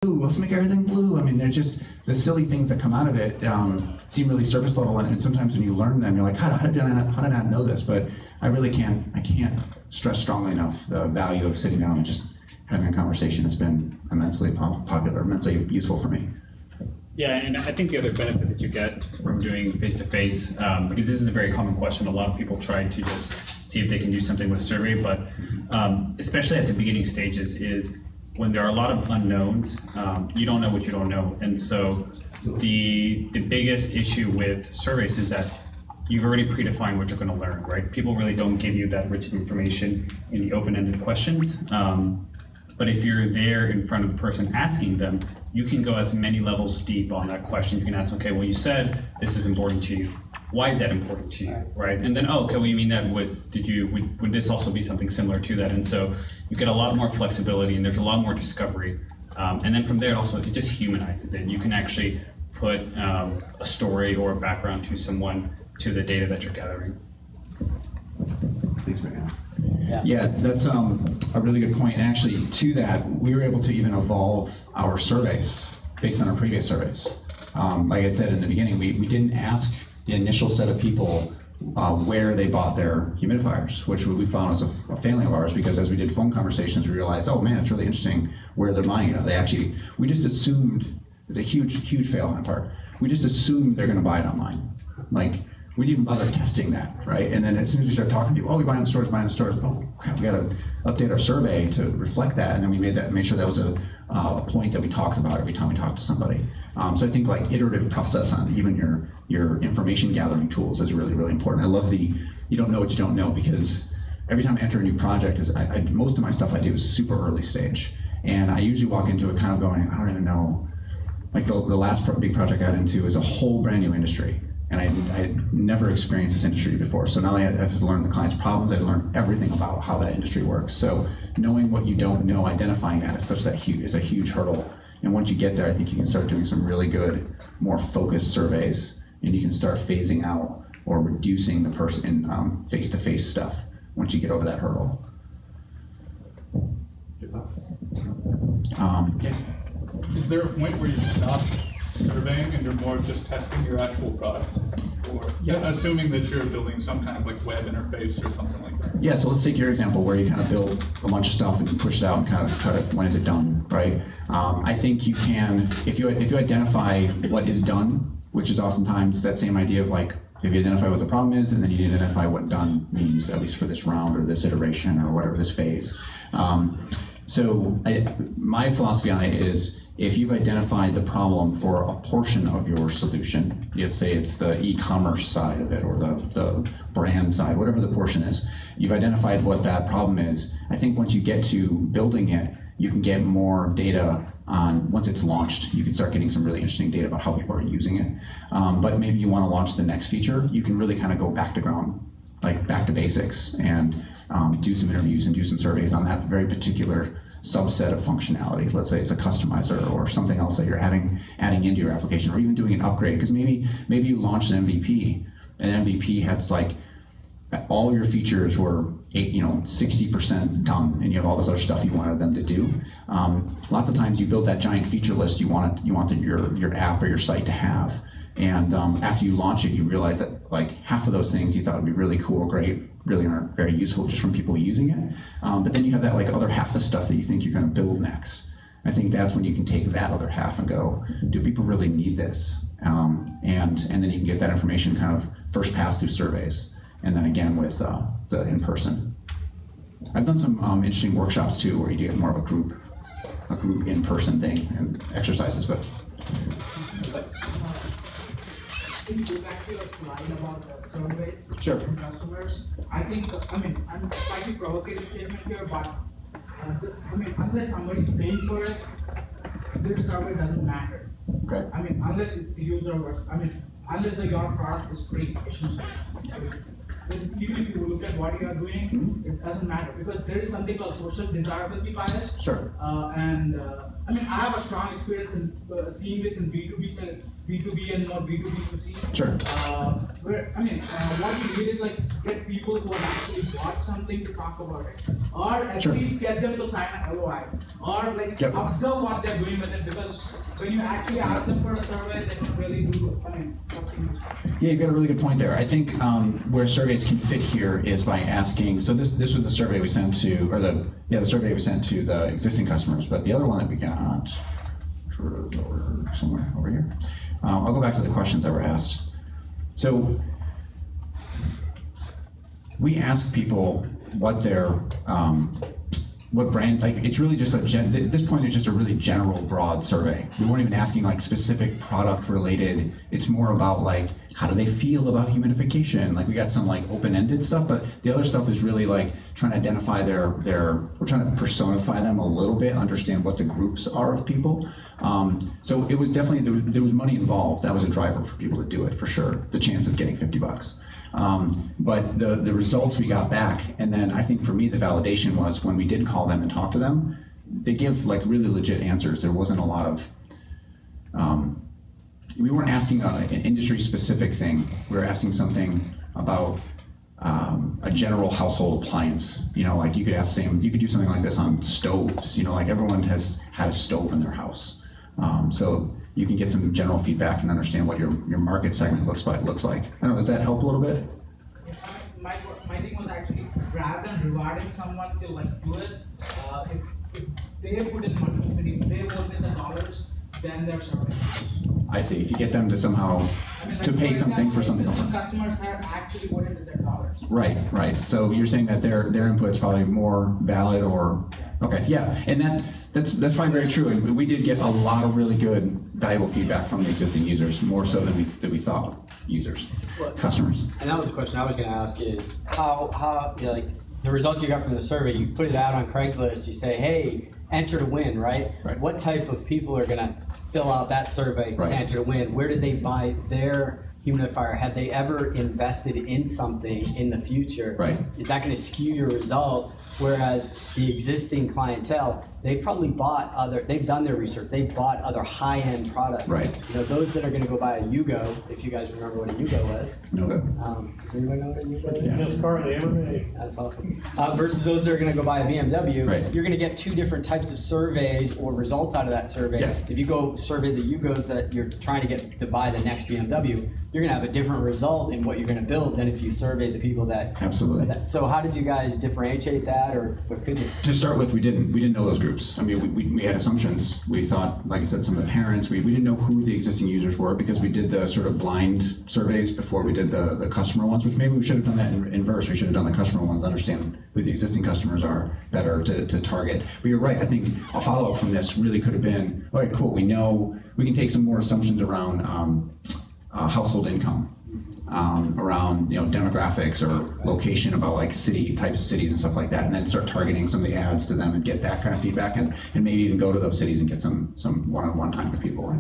Let's make everything blue. I mean, they're just the silly things that come out of it seem really surface level, and sometimes when you learn them, you're like, how did I not know this? But I can't stress strongly enough the value of sitting down and just having a conversation. Has been immensely popular, immensely useful for me. Yeah, and I think the other benefit that you get from doing face-to-face, because this is a very common question, a lot of people try to just see if they can do something with survey, but especially at the beginning stages is when there are a lot of unknowns, you don't know what you don't know. And so the biggest issue with surveys is that you've already predefined what you're going to learn, right? People really don't give you that rich information in the open-ended questions. But if you're there in front of the person asking them, you can go as many levels deep on that question. You can ask, okay, well, you said this is important to you. Why is that important to you, right? And then, oh, okay, well, you mean that would this also be something similar to that? And so you get a lot more flexibility, and there's a lot more discovery. And then from there, also, it just humanizes it. You can actually put a story or a background to someone, to the data that you're gathering. Thanks, man. Yeah, that's a really good point. And actually, to that, we were able to even evolve our surveys based on our previous surveys. Like I said in the beginning, we didn't ask the initial set of people where they bought their humidifiers, which we found was a failing of ours, because as we did phone conversations, we realized, oh man, it's really interesting where they're buying it. We just assumed, it's a huge fail on our part. We just assumed they're going to buy it online. We didn't even bother testing that, right? And then as soon as we start talking to people, oh, we buy in the stores, oh crap, we got to update our survey to reflect that. And then we made sure that was a point that we talked about every time we talked to somebody. So I think iterative process on even your information gathering tools is really, really important. I love you don't know what you don't know, because every time I enter a new project, most of my stuff I do is super early stage. And I usually walk into it kind of going, I don't even know. Like the last big project I got into is a whole brand new industry. And I had never experienced this industry before. So now I have to learn the client's problems. I have to learn everything about how that industry works. So knowing what you don't know, identifying that is a huge hurdle. And once you get there, I think you can start doing some really good, more focused surveys, and you can start phasing out or reducing the person face-to-face stuff once you get over that hurdle. Is there a point where you stop surveying and you're more just testing your actual product? Or assuming that you're building some kind of web interface or something like that? Yeah, so let's take your example where you kind of build a bunch of stuff and you push it out and kind of cut it, when is it done, right? I think you can, if you identify what is done, which is oftentimes that same idea of if you identify what the problem is, and then you identify what done means, at least for this round or this iteration or whatever, this phase. My philosophy on it is, if you've identified the problem for a portion of your solution, let's say it's the e-commerce side of it or the brand side, whatever the portion is, you've identified what that problem is. I think once you get to building it, you can get more data on, once it's launched, you can start getting some really interesting data about how people are using it. But maybe you want to launch the next feature, you can really kind of go back to ground, like back to basics, and do some interviews and do some surveys on that very particular subset of functionality. Let's say it's a customizer or something else that you're adding into your application, or even doing an upgrade, because maybe you launched an MVP, and MVP has like all your features were 60% done, and you have all this other stuff you wanted them to do. Lots of times you build that giant feature list you want your app or your site to have, and after you launch it, you realize that like half of those things you thought would be really cool or great really aren't very useful just from people using it. But then you have that like other half of stuff that you think you're going to build next. I think that's when you can take that other half and go, do people really need this? And then you can get that information kind of first pass through surveys, and then again with the in-person. I've done some interesting workshops too, where you get more of a group in-person thing and exercises. But Can you go back to your slide about the surveys Sure. from customers? I'm slightly provocative statement here, but unless somebody's paying for it, their survey doesn't matter. Okay. Unless it's the user versus, unless your product is free, essentially. Even if you look at what you are doing, it doesn't matter, because there is something called social desirability bias. Sure. I have a strong experience in seeing this in B2B and more B2B2C. Sure. Where what you need is like get people who have actually bought something to talk about it, or at Sure. least get them to sign an LOI, or like observe what they're doing with it, because when you actually ask them for a survey, they can really do something useful. Yeah, you've got a really good point there. I think where surveys can fit here is by asking. So this was the survey we sent to, or the survey we sent to the existing customers. But the other one that we got, somewhere over here. I'll go back to the questions that were asked. So we asked people what their what brand, like it's really just at this point it's just a really general broad survey. We weren't even asking like specific product related. It's more about like how do they feel about humidification. Like we got some like open-ended stuff, but the other stuff is really like trying to identify we're trying to personify them a little bit, understand what the groups are of people. So it was definitely, there was money involved. That was a driver for people to do it for sure. The chance of getting $50. But the results we got back, and then I think for me the validation was when we did call them and talk to them, they give like really legit answers. There wasn't a lot of, we weren't asking an industry specific thing. We were asking something about a general household appliance. Like you could do something like this on stoves. Like everyone has had a stove in their house. So you can get some general feedback and understand what your market segment looks like. I don't know, does that help a little bit? My thing was actually, rather than rewarding someone to like do it, if they put in money, if they work in the dollars, then they're serving. I see. If you get them to somehow to pay something for something. Some customers have actually put into their dollars. Right. So you're saying that their input's probably more valid, or okay, yeah, and that's probably very true. And we did get a lot of really good, valuable feedback from the existing users, more so than we thought. Customers. And that was the question I was going to ask: is how like the results you got from the survey? You put it out on Craigslist. You say, hey, enter to win, right? What type of people are going to fill out that survey to enter to win? Where did they buy their humidifier? Have they ever invested in something in the future? Is that going to skew your results? Whereas the existing clientele, they've probably they've done their research, they've bought other high-end products. Those that are going to go buy a Yugo, if you guys remember what a Yugo was. Does anybody know what a Yugo is? Yes, currently. That's awesome. Versus those that are going to go buy a BMW, you're going to get two different types of surveys or results out of that survey. If you go survey the Yugos that you're trying to get to buy the next BMW, you're going to have a different result in what you're going to build than if you surveyed the people that. Absolutely. So how did you guys differentiate that, or what could you? To start with, we didn't know those groups. I mean, we had assumptions. We thought, like I said, some of the parents. We didn't know who the existing users were because we did the sort of blind surveys before we did the customer ones, which maybe we should have done that in inverse. We should have done the customer ones to understand who the existing customers are better to target. But you're right. I think a follow-up from this really could have been, all right, cool. We know we can take some more assumptions around household income. around demographics or location about like city types of cities and stuff like that, and then start targeting some of the ads to them and get that kind of feedback, and maybe even go to those cities and get some one-on-one time with people.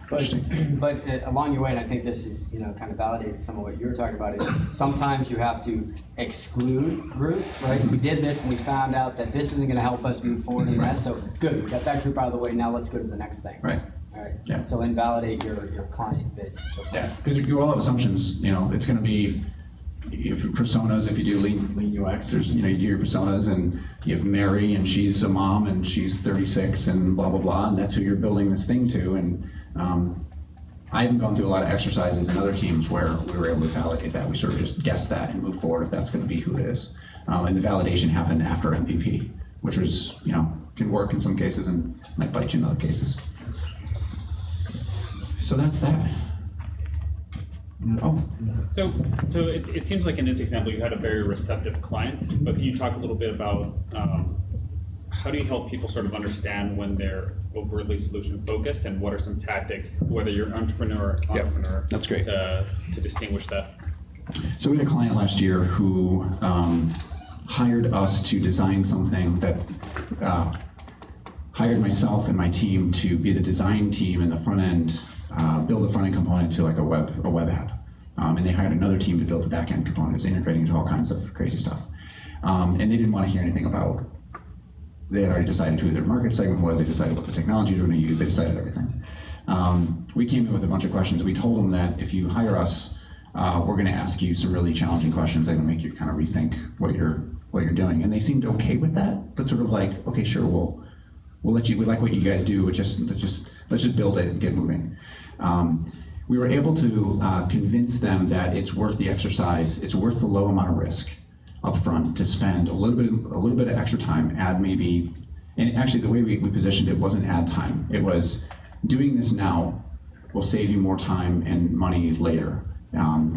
But along your way, and I think this is kind of validates some of what you were talking about, is sometimes you have to exclude groups, right? We did this and we found out that this isn't going to help us move forward in that, so good, we got that group out of the way, now let's go to the next thing. Right. All right. Yeah. So invalidate your client base. So yeah, because you all have assumptions. It's going to be personas. If you do lean UX, there's you do your personas, and you have Mary, and she's a mom, and she's 36, and blah blah blah, and that's who you're building this thing to. And I haven't gone through a lot of exercises in other teams where we were able to validate that. We sort of just guessed that and move forward if that's going to be who it is. And the validation happened after MVP, which was can work in some cases and might bite you in other cases. So that's that. Oh. So it seems like in this example you had a very receptive client, but can you talk a little bit about how do you help people sort of understand when they're overtly solution focused, and what are some tactics, whether you're entrepreneur, that's great, to distinguish that? So we had a client last year who hired us to design something that hired myself and my team to be the design team in the front end, build the front end component to like a web app. And they hired another team to build the back end component. It was integrating into all kinds of crazy stuff. And they didn't want to hear anything about, they had already decided who their market segment was, they decided what the technologies were going to use, they decided everything. We came in with a bunch of questions. We told them that if you hire us, we're going to ask you some really challenging questions that will make you kind of rethink what you're doing. And they seemed okay with that, but sort of like, okay, sure, we'll let you, we like what you guys do, but let's just build it and get moving. We were able to convince them that it's worth the exercise, it's worth the low amount of risk up front to spend a little bit of extra time, add maybe, and actually the way we positioned it wasn't add time, it was doing this now will save you more time and money later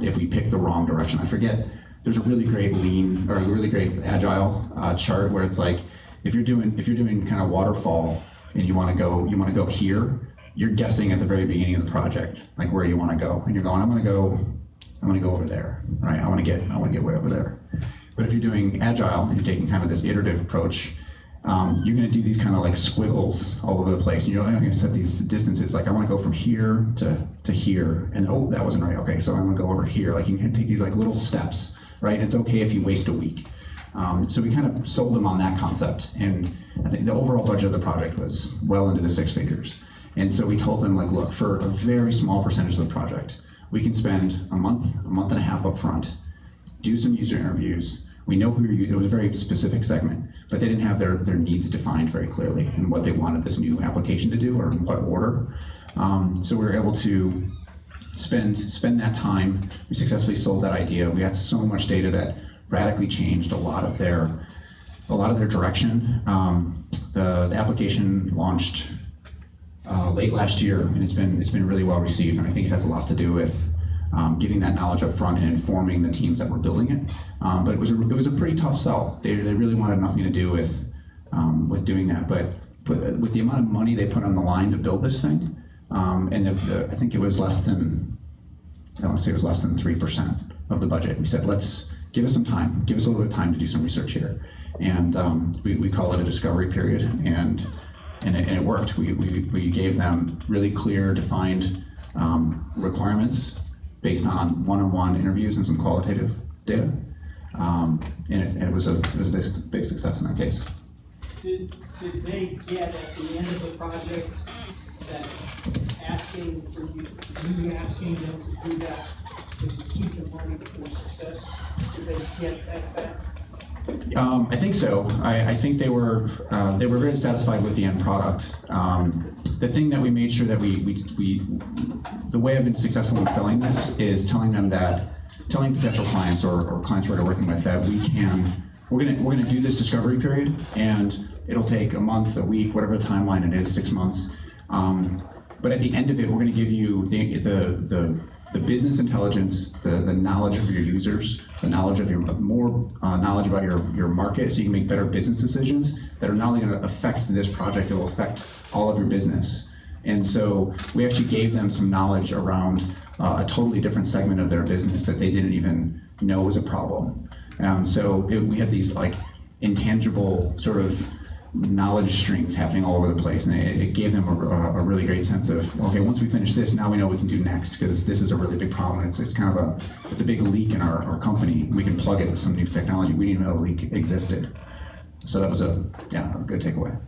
if we pick the wrong direction. I forget, there's a really great lean, or a really great agile chart where it's like, if you're doing kind of waterfall and you want to go here, you're guessing at the very beginning of the project, like where you want to go, and you're going, I'm going to go over there, right? I want to get way over there. But if you're doing agile and you're taking kind of this iterative approach, you're going to do these kind of like squiggles all over the place. And you're only going to set these distances, like I want to go from here to here, and oh, that wasn't right. Okay, so I'm going to go over here. Like you can take these like little steps, right? And it's okay if you waste a week. So we kind of sold them on that concept, and I think the overall budget of the project was well into the 6 figures. And so we told them, like, look, for a very small percentage of the project, we can spend a month and a half up front, do some user interviews. We know who it was a very specific segment, but they didn't have their needs defined very clearly and what they wanted this new application to do or in what order. So we were able to spend that time. We successfully sold that idea. We had so much data that radically changed a lot of their direction. The application launched late last year, and it's been really well received, and I think it has a lot to do with getting that knowledge up front and informing the teams that were building it. But it was a pretty tough sell. They really wanted nothing to do with doing that. But with the amount of money they put on the line to build this thing, and I think it was less than 3% of the budget. We said, let's give us some time, give us a little bit of time to do some research here, and we call it a discovery period, and it worked. We gave them really clear, defined requirements based on one-on-one interviews and some qualitative data, and it was a big success in that case. Did they get at the end of the project that asking them to do that was a key component for success? Did they get that fact? I think so. I think they were very satisfied with the end product. The thing that we made sure that the way I've been successful in selling this is telling potential clients or clients we're working with that we're gonna do this discovery period, and it'll take a month, a week, whatever the timeline it is, 6 months. But at the end of it, we're gonna give you the business intelligence, the knowledge of your users, the knowledge of more knowledge about your market, so you can make better business decisions that are not only going to affect this project, it will affect all of your business. And so we actually gave them some knowledge around a totally different segment of their business that they didn't even know was a problem. We had these like intangible sort of knowledge streams happening all over the place, and it gave them a really great sense of, okay, once we finish this, now we know what we can do next, because this is a really big problem. It's kind of it's a big leak in our company. We can plug it with some new technology. We didn't even know the leak existed. So that was a good takeaway.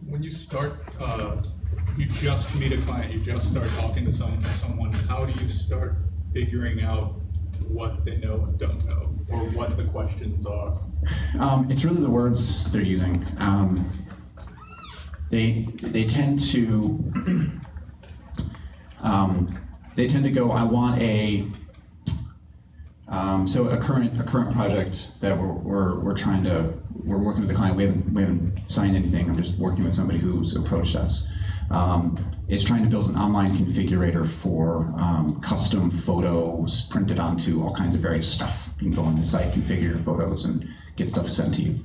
When you start, you just meet a client, you just start talking to someone, how do you start figuring out what they know and don't know, or what the questions are? It's really the words they're using. They tend to go, I want a current project that we're working with the client. We haven't signed anything. I'm just working with somebody who's approached us. Is trying to build an online configurator for custom photos printed onto all kinds of various stuff. You can go on the site, configure your photos, and get stuff sent to you.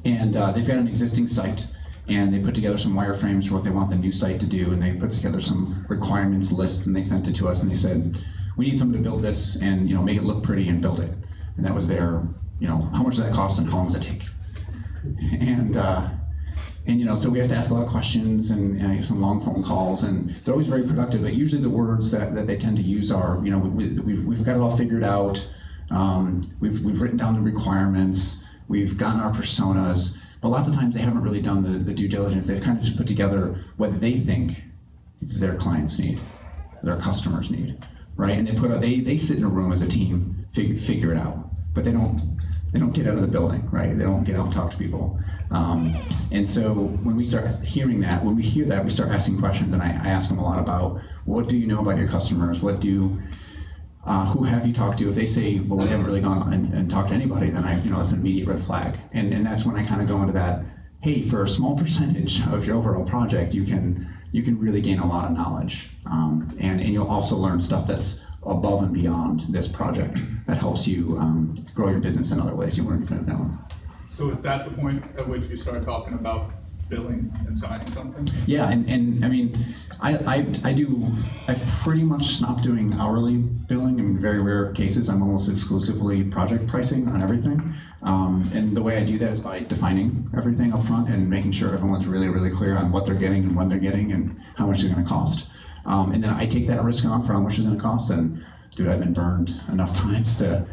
They've got an existing site, and they put together some wireframes for what they want the new site to do, and they put together some requirements list, and they sent it to us, and they said, we need someone to build this and make it look pretty and build it. And that was their, how much does that cost and how long does it take? And so we have to ask a lot of questions and some long phone calls, and they're always very productive. But usually the words that they tend to use are, we've got it all figured out. We've written down the requirements. We've gotten our personas. But a lot of the times they haven't really done the due diligence. They've kind of just put together what they think their clients need, their customers need, right? And they sit in a room as a team, figure it out. But they don't get out of the building, right? They don't get out and talk to people. And so when we start hearing that, we start asking questions, and I ask them a lot about, what do you know about your customers? Who have you talked to? If they say, well, we haven't really gone and talked to anybody, then that's an immediate red flag. And that's when I kind of go into that, hey, for a small percentage of your overall project, you can really gain a lot of knowledge. And you'll also learn stuff that's above and beyond this project that helps you grow your business in other ways you wouldn't even have known. So is that the point at which you start talking about billing and signing something? Yeah, and I mean, I've pretty much stopped doing hourly billing. In very rare cases, I'm almost exclusively project pricing on everything. And the way I do that is by defining everything up front and making sure everyone's really, really clear on what they're getting and when they're getting and how much it's going to cost. And then I take that risk on for how much it's going to cost. And dude, I've been burned enough times to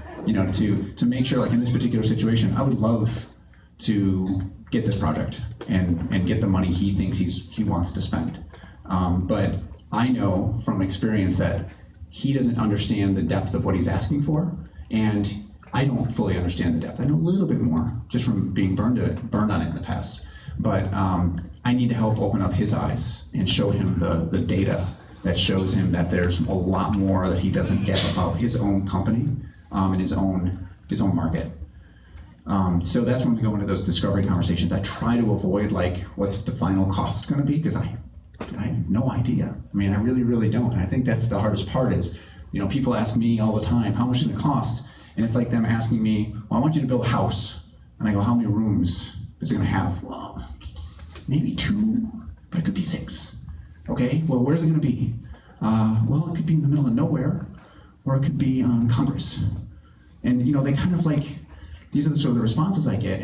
make sure, like in this particular situation, I would love to get this project and get the money he thinks he wants to spend. But I know from experience that he doesn't understand the depth of what he's asking for, and I don't fully understand the depth. I know a little bit more just from being burned on it in the past. But I need to help open up his eyes and show him the data that shows him that there's a lot more that he doesn't get about his own company and his own market. So that's when we go into those discovery conversations. I try to avoid like, what's the final cost going to be? Because I have no idea. I mean, I really, really don't. And I think that's the hardest part is, people ask me all the time, how much is it cost? And it's like them asking me, well, I want you to build a house. And I go, how many rooms is it going to have? Well, maybe 2, but it could be 6. Okay, well, where's it going to be? Well, it could be in the middle of nowhere, or it could be on Congress. And they kind of like, these are the sort of the responses I get,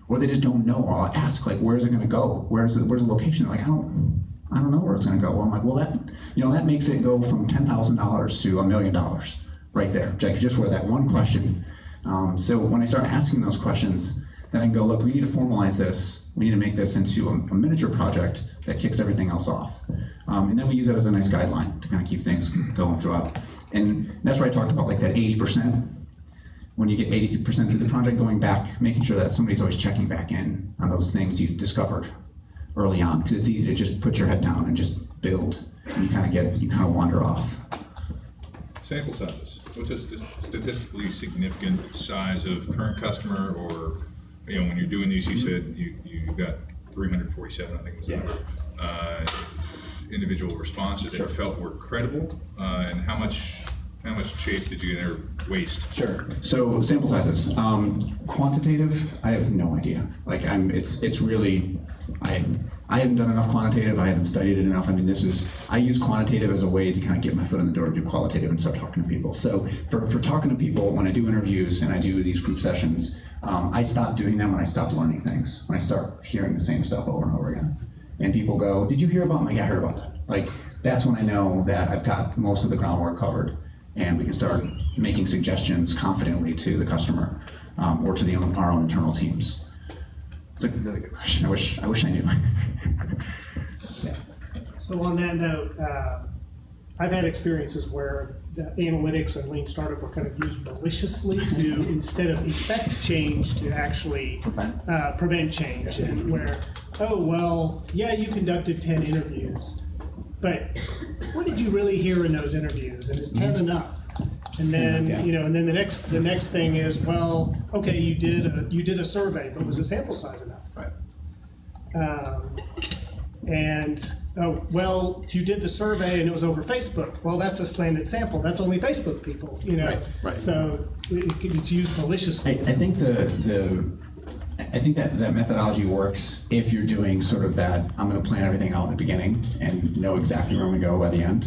or they just don't know. Or I'll ask, like, where's it going to go? Where's the location? They're like, I don't know where it's going to go. Well, I'm like, well, that makes it go from $10,000 to $1 million right there, just for that one question. So when I start asking those questions, then I can go, look, we need to formalize this. We need to make this into a miniature project that kicks everything else off. And then we use it as a nice guideline to kind of keep things going throughout. And that's where I talked about like that 80%. When you get 80% through the project, going back, making sure that somebody's always checking back in on those things you discovered early on, because it's easy to just put your head down and just build, and you kind of wander off. Sample sizes. What's a statistically significant size of current customer, or when you're doing these, you said you got 347, I think was the number, individual responses that you felt were credible, and how much How much chafe did you get or waste? Sure. So sample sizes. Quantitative, I have no idea. Like it's really, I haven't done enough quantitative. I haven't studied it enough. I mean, I use quantitative as a way to kind of get my foot in the door to do qualitative and start talking to people. So for talking to people, when I do interviews and I do these group sessions, I stop doing them when I stop learning things. When I start hearing the same stuff over and over again. And people go, did you hear about me? Yeah, I heard about that. Like, that's when I know that I've got most of the groundwork covered. And we can start making suggestions confidently to the customer or to our own internal teams. It's a really good question. I wish I knew. Yeah. So on that note, I've had experiences where the analytics and lean startup were kind of used maliciously to, instead of effect change, to actually prevent change. And where, oh, well, yeah, you conducted 10 interviews, but what did you really hear in those interviews? And is 10 enough? And then, and then the next thing is, well, okay, you did a survey, but was the sample size enough? Right. Well, you did the survey and it was over Facebook. Well, that's a slanted sample. That's only Facebook people, Right. So it's used maliciously. I think I think that methodology works if you're doing sort of that, I'm going to plan everything out in the beginning and know exactly where I'm going to go by the end.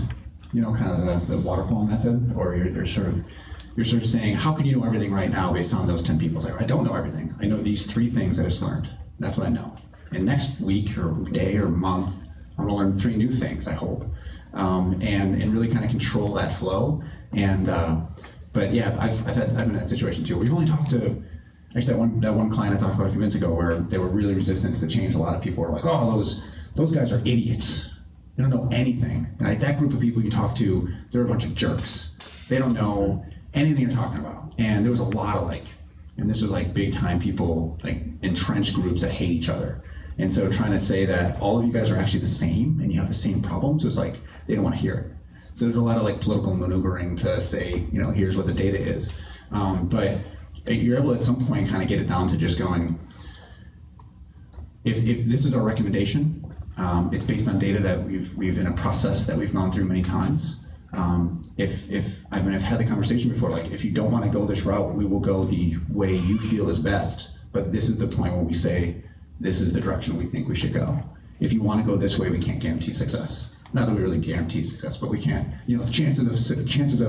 Kind of the waterfall method, or you're sort of saying, how can you know everything right now based on those 10 people? It's like, I don't know everything. I know these 3 things I just learned. That's what I know. And next week or day or month, I'm going to learn 3 new things, I hope, and really kind of control that flow. And but yeah, I've been in that situation too. We've only talked to actually that one client I talked about a few minutes ago, where they were really resistant to the change. A lot of people were like, oh, those guys are idiots. They don't know anything. And that group of people you talk to, they're a bunch of jerks. They don't know anything you're talking about. And there was a lot of and this was big time people, entrenched groups that hate each other. And so trying to say that all of you guys are actually the same and you have the same problems was they don't want to hear it. So there's a lot of political maneuvering to say, here's what the data is. But you're able at some point kind of get it down to just going, if this is our recommendation, it's based on data that we've in a process that we've gone through many times. I've had the conversation before, if you don't want to go this route, we will go the way you feel is best. But this is the point where we say, this is the direction we think we should go. If you want to go this way, we can't guarantee success. Not that we really guarantee success, but we can't. The chances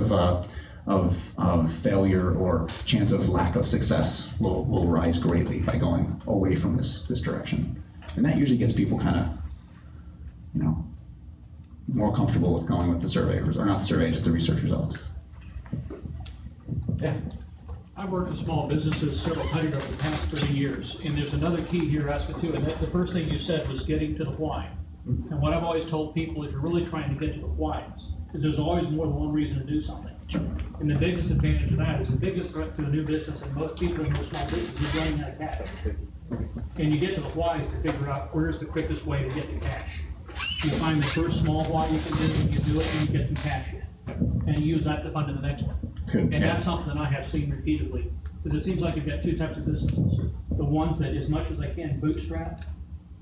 of failure or chance of lack of success will rise greatly by going away from this direction. And that usually gets people kind of, more comfortable with going with the survey, or not the survey, just the research results. Yeah. I've worked with small businesses, several hundred over the past 30 years, and there's another key here, Aska, too, and the first thing you said was getting to the why. And what I've always told people is you're really trying to get to the whys, because there's always more than one reason to do something. And the biggest advantage of that is the biggest threat to a new business, and most people in most small businesses is running out of cash. And you get to the whys to figure out where's the quickest way to get to cash. You find the first small why you can do, and you do it, and you get some cash in. And you use that to fund the next one. And that's something that I have seen repeatedly, because it seems like you've got 2 types of businesses. The ones that, as much as I can, bootstrap,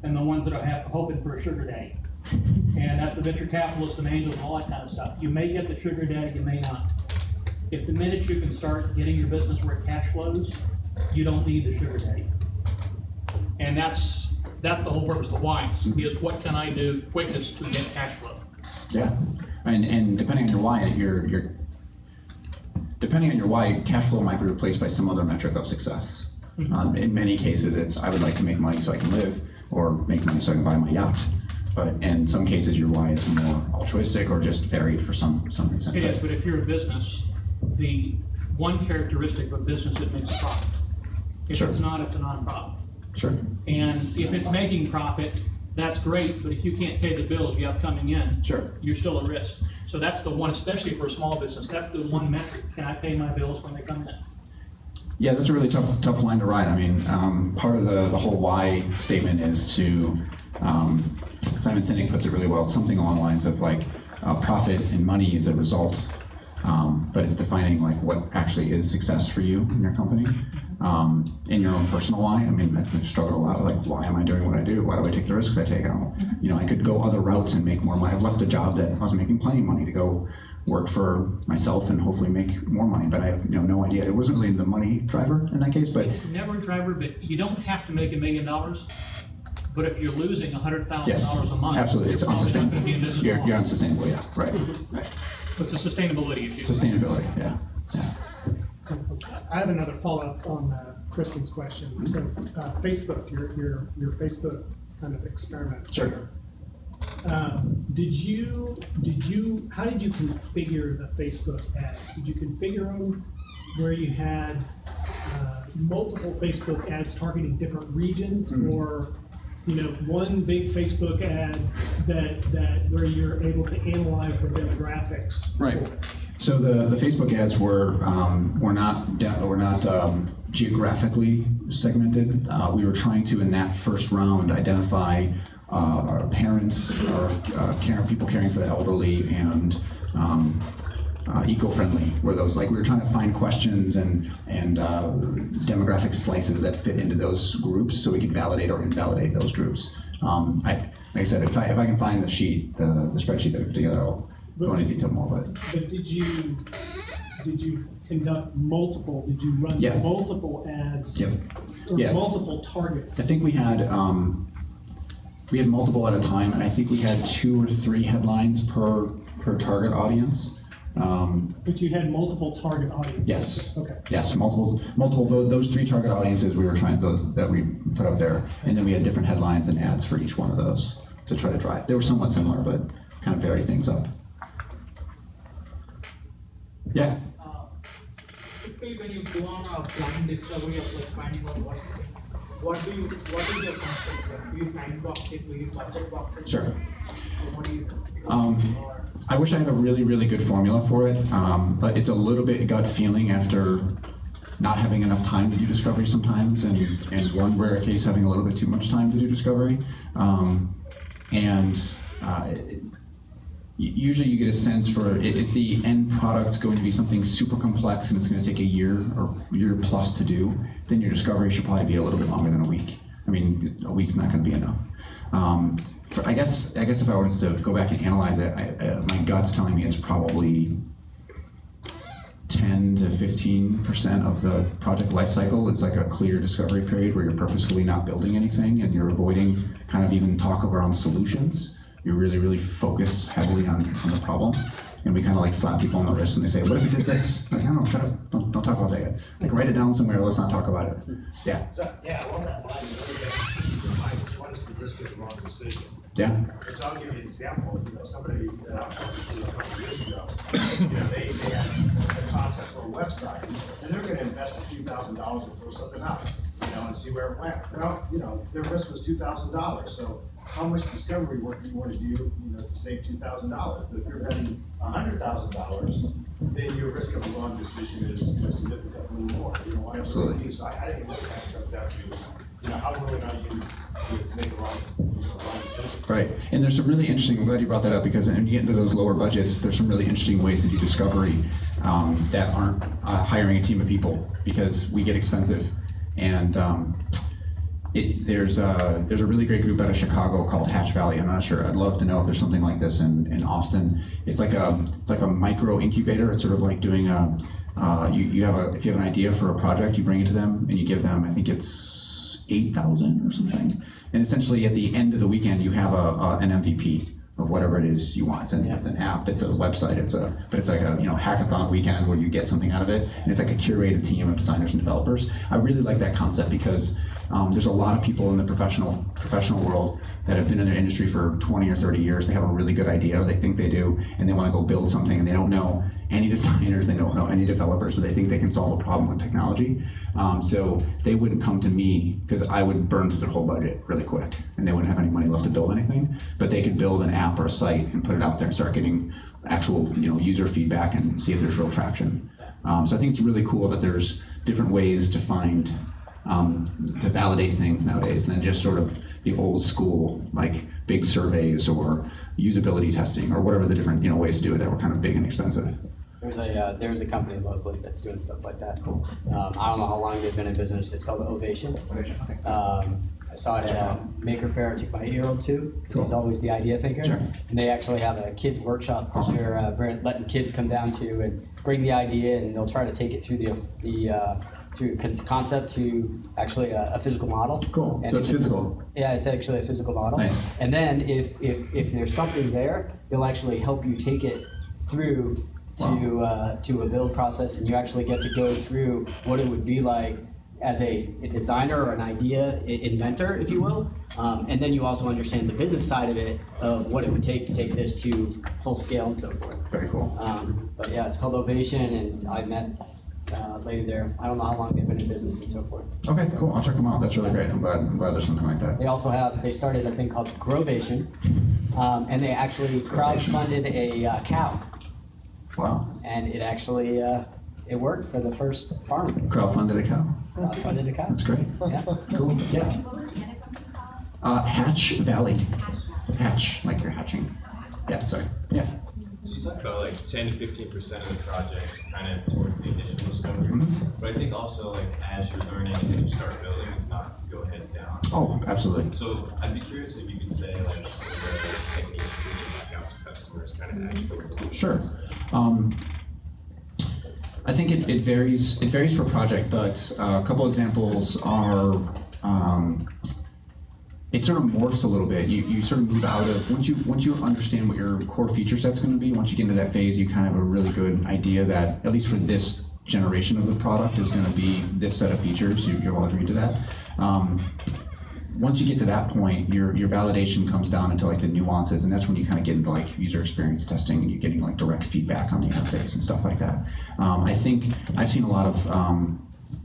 and the ones that are hoping for a sugar daddy. And that's the venture capitalists and angels and all that kind of stuff. You may get the sugar daddy, you may not. If the minute you can start getting your business where cash flows, you don't need the sugar daddy. And that's the whole purpose of the whys, is what can I do quickest to get cash flow. Yeah, and depending on your why, depending on your why, cash flow might be replaced by some other metric of success. In many cases, it's I would like to make money so I can live, or make money so I can buy my yacht. But in some cases, your why is more altruistic or just varied for some reason. It is, but if you're a business, the one characteristic of a business that makes a profit. If it's not, it's a non-profit. Sure. And if it's making profit, that's great, but if you can't pay the bills you have coming in, you're still at risk. So that's the one, especially for a small business, that's the one metric. Can I pay my bills when they come in? Yeah, that's a really tough line to ride. I mean, part of the whole why statement is to, Simon Sinek puts it really well, something along the lines of profit and money is a result But it's defining like what actually is success for you in your company, in your own personal why. I mean, I've struggled a lot with like, why am I doing what I do? Why do I take the risks I take? I don't, you know, I could go other routes and make more money. I've left a job that I was making plenty of money to go work for myself and hopefully make more money, but I have no idea. It wasn't really the money driver in that case, but it's never a driver, but you don't have to make $1 million. But if you're losing $100,000 yes, a month, absolutely, it's unsustainable. You're unsustainable, yeah, right. Right. It's a sustainability issue. Sustainability, yeah. I have another follow-up on Kristen's question. So Facebook, your Facebook kind of experiments. Sure. How did you configure the Facebook ads? Did you configure them where you had multiple Facebook ads targeting different regions, or one big Facebook ad that where you're able to analyze the demographics? Right. So the Facebook ads were not geographically segmented. We were trying to, in that first round, identify our parents, or people caring for the elderly, and eco-friendly were those. Like, we were trying to find questions and demographic slices that fit into those groups, so we could validate or invalidate those groups. Like I said, if I can find the sheet, the spreadsheet that I put together, I'll go into detail more. But did you conduct multiple? Did you run multiple ads? Yep. Or multiple targets? I think we had multiple at a time, and I think we had 2 or 3 headlines per target audience. But you had multiple target audiences? Yes. Okay. Yes, multiple. Those 3 target audiences we were trying that we put up there, and then we had different headlines and ads for each one of those to try to drive. They were somewhat similar, but kind of vary things up. Yeah. Typically, when you go on a blind discovery of like finding out what is your concept? Do you time box it? Do you budget box it? Sure. So what do you? I wish I had a really, really good formula for it, but it's a little bit gut feeling after not having enough time to do discovery sometimes, and one rare case having a little bit too much time to do discovery. Usually you get a sense for, is the end product going to be something super complex and it's going to take a year or year plus to do, then your discovery should probably be a little bit longer than a week. I mean, a week's not going to be enough. I guess if I was to go back and analyze it, my gut's telling me it's probably 10 to 15% of the project lifecycle is like a clear discovery period where you're purposefully not building anything and you're avoiding kind of even talk around solutions. You're really, really focused heavily on the problem. And we kind of like slap people on the wrist and they say, what if we did this? Like, no, shut up, don't talk about that yet. Like, write it down somewhere, let's not talk about it. Yeah. So, I love that line. What is the risk of the wrong decision? Yeah. So I'll give you an example. Somebody that I was talking to a couple of years ago, they had a concept for a website, and they're going to invest a few $1,000s and throw something out, and see where it went. Well, their risk was $2,000. So how much discovery work do you want to do, to save $2,000? But if you're betting $100,000, then your risk of a wrong decision is significantly more. Absolutely. So I think it really kind of comes down to, how willing are you to make a wrong decision? Right, and there's some really interesting, I'm glad you brought that up, because when you get into those lower budgets, there's some really interesting ways to do discovery that aren't hiring a team of people, because we get expensive. And there's a really great group out of Chicago called Hatch Valley. I'm not sure. I'd love to know if there's something like this in Austin. It's like a micro incubator. It's sort of like doing if you have an idea for a project, you bring it to them and you give them, I think it's $8,000 or something. And essentially at the end of the weekend, you have an MVP of whatever it is you want. It's an app, it's a website, but it's like a hackathon weekend where you get something out of it, and it's like a curated team of designers and developers. I really like that concept because there's a lot of people in the professional world that have been in their industry for 20 or 30 years. They have a really good idea, they think they do, and they want to go build something, and they don't know any designers, they don't know any developers, but they think they can solve a problem with technology. So they wouldn't come to me because I would burn through their whole budget really quick, and they wouldn't have any money left to build anything. But they could build an app or a site and put it out there and start getting actual user feedback and see if there's real traction. So I think it's really cool that there's different ways to find to validate things nowadays than just sort of the old school, like big surveys or usability testing or whatever the different ways to do it that were kind of big and expensive. There's a company locally that's doing stuff like that. I don't know how long they've been in business. It's called Ovation. I saw it at a Maker Fair. I took my 8-year-old to, because he's always the idea thinker. Sure. And they actually have a kids workshop that they're letting kids come down to and bring the idea, and they'll try to take it through through concept to actually a physical model. Cool. And So it's physical. Yeah, it's actually a physical model. Nice. And then if there's something there, they'll actually help you take it through to a build process, and you actually get to go through what it would be like as a designer or an idea inventor, if you will. And then you also understand the business side of it, of what it would take to take this to full scale and so forth. Very cool. But yeah, it's called Ovation, and I met a lady there. I don't know how long they've been in business and so forth. Okay, cool. I'll check them out. That's really great. I'm glad there's something like that. They started a thing called Grovation, and they actually crowdfunded a cow. Wow. And it actually, it worked for the first farmer. Crowdfunded a cow. Crowdfunded a cow. That's great. Yeah. Cool. Yeah. Hatch Valley. Hatch, like you're hatching. Yeah, sorry. Yeah. So you talked about like 10 to 15% of the project kind of towards the initial discovery. But I think also like as you're learning and you start building, it's not go heads down. Oh, absolutely. So I'd be curious if you could say like the techniques for reaching back out to customers kind of as you go through. Sure. I think it varies. It varies per project, but a couple examples are. It sort of morphs a little bit. You sort of move out of once you understand what your core feature set's going to be. Once you get into that phase, you kind of have a really good idea that at least for this generation of the product is going to be this set of features. You're all agreed to that. Once you get to that point, your validation comes down into like the nuances, and that's when you kind of get into like user experience testing, and you're getting like direct feedback on the interface and stuff like that. I think I've seen a lot of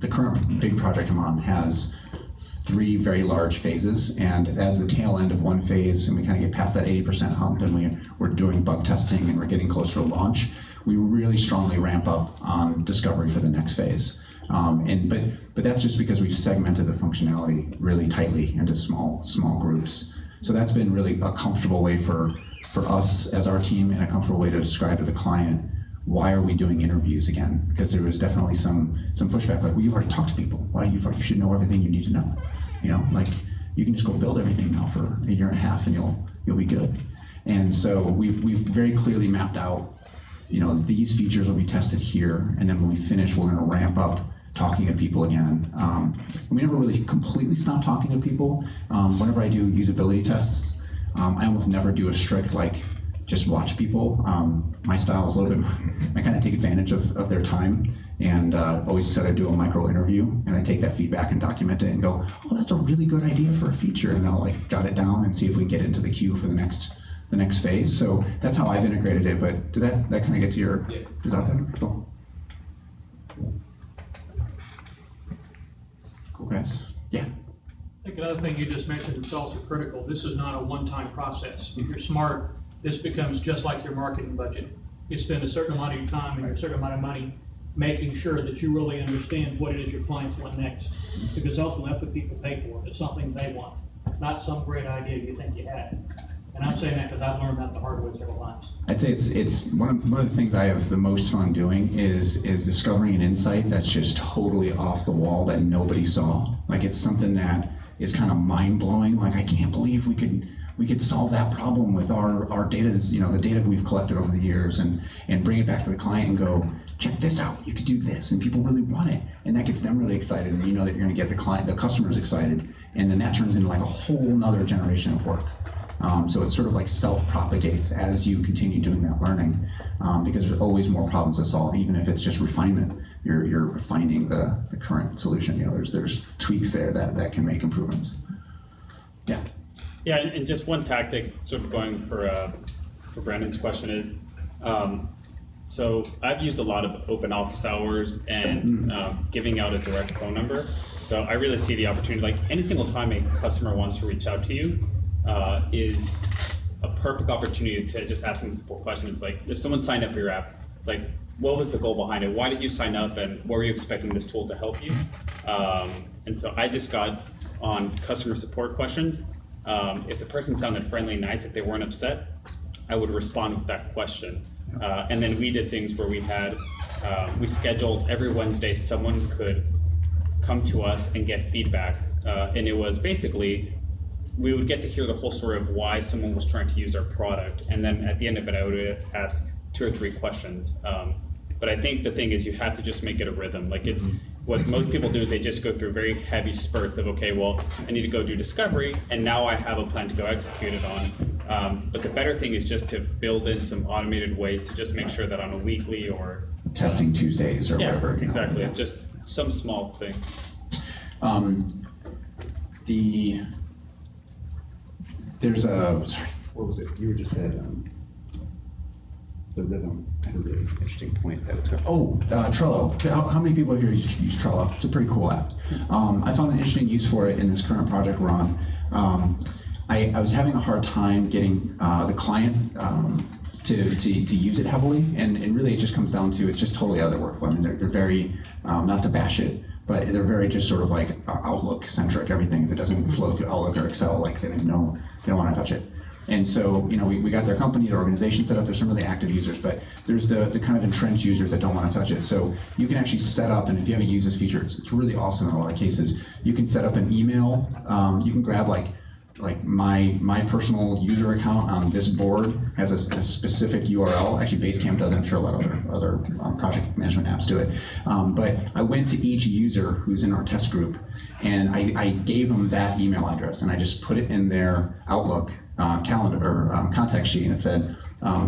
the current big project I'm on has 3 very large phases, and as the tail end of one phase, and we kind of get past that 80% hump, and we're doing bug testing, and we're getting closer to launch, we really strongly ramp up on discovery for the next phase. But that's just because we've segmented the functionality really tightly into small groups. So that's been really a comfortable way for us as our team, and a comfortable way to describe to the client, why are we doing interviews again? Because there was definitely some pushback, like, well, you've already talked to people. You should know everything you need to know. You know, like, you can just go build everything now for a year and a half, and you'll be good. And so we've very clearly mapped out, you know, these features will be tested here, and then when we finish, we're going to ramp up talking to people again. We never really completely stop talking to people. Whenever I do usability tests, I almost never do a strict, like, just watch people. My style is a little bit, I kind of take advantage of their time, and always said I'd do a micro interview, and I take that feedback and document it and go, oh, that's a really good idea for a feature, and I'll like jot it down and see if we can get into the queue for the next phase. So that's how I've integrated it, but did that kind of get to your thought there? Cool. Cool, guys. Yeah. I think another thing you just mentioned is also critical. This is not a one-time process. If you're smart, this becomes just like your marketing budget. You spend a certain amount of your time and a certain amount of money making sure that you really understand what it is your clients want next. Because ultimately, that's what people pay for. It's something they want, not some great idea you think you had. And I'm saying that because I've learned that the hard way several times. I'd say it's one of the things I have the most fun doing is discovering an insight that's just totally off the wall that nobody saw. Like, it's something that is kind of mind-blowing. Like, I can't believe we could solve that problem with our data, you know, the data we've collected over the years, and bring it back to the client and go, check this out, you could do this, and people really want it, and that gets them really excited, and you know that you're going to get the customers excited, and then that turns into like a whole nother generation of work. So it sort of like self-propagates as you continue doing that learning, because there's always more problems to solve, even if it's just refinement. You're refining the current solution. You know, there's tweaks there that can make improvements. Yeah. Yeah, and just one tactic, sort of going for Brandon's question is, so I've used a lot of open office hours and giving out a direct phone number. So I really see the opportunity, like any single time a customer wants to reach out to you, is a perfect opportunity to just ask them simple questions. Like, if someone signed up for your app, it's like, what was the goal behind it? Why did you sign up, and what were you expecting this tool to help you? And so I just got on customer support questions. If the person sounded friendly and nice, if they weren't upset, I would respond with that question. And then we did things where we scheduled every Wednesday someone could come to us and get feedback. And it was basically, we would get to hear the whole story of why someone was trying to use our product. And then at the end of it, I would ask 2 or 3 questions. But I think the thing is you have to just make it a rhythm. Like it's, what most people do is they just go through very heavy spurts of, okay, well, I need to go do discovery, and now I have a plan to go execute it on. But the better thing is just to build in some automated ways to just make sure that on a weekly or testing Tuesdays or whatever. Exactly, just some small thing. There's a, sorry, what was it? You were just said, the rhythm. I had a really interesting point that was going. Oh, Trello. How many people here use Trello? It's a pretty cool app. I found an interesting use for it in this current project we're on. I was having a hard time getting the client to use it heavily, and really it just comes down to it's just totally out of their workflow. I mean, they're very, not to bash it, but they're very just sort of like Outlook centric. Everything that doesn't flow through Outlook or Excel, like they don't want to touch it. And so, you know, we got their company, their organization set up. There's some really active users, but there's the kind of entrenched users that don't want to touch it. So you can actually set up, and if you haven't used this feature, it's really awesome in a lot of cases. You can set up an email. You can grab like my personal user account on this board has a specific URL. Actually, Basecamp does it. I'm sure a lot of other project management apps do it. But I went to each user who's in our test group, and I gave them that email address, and I just put it in their Outlook calendar or contact sheet, and it said,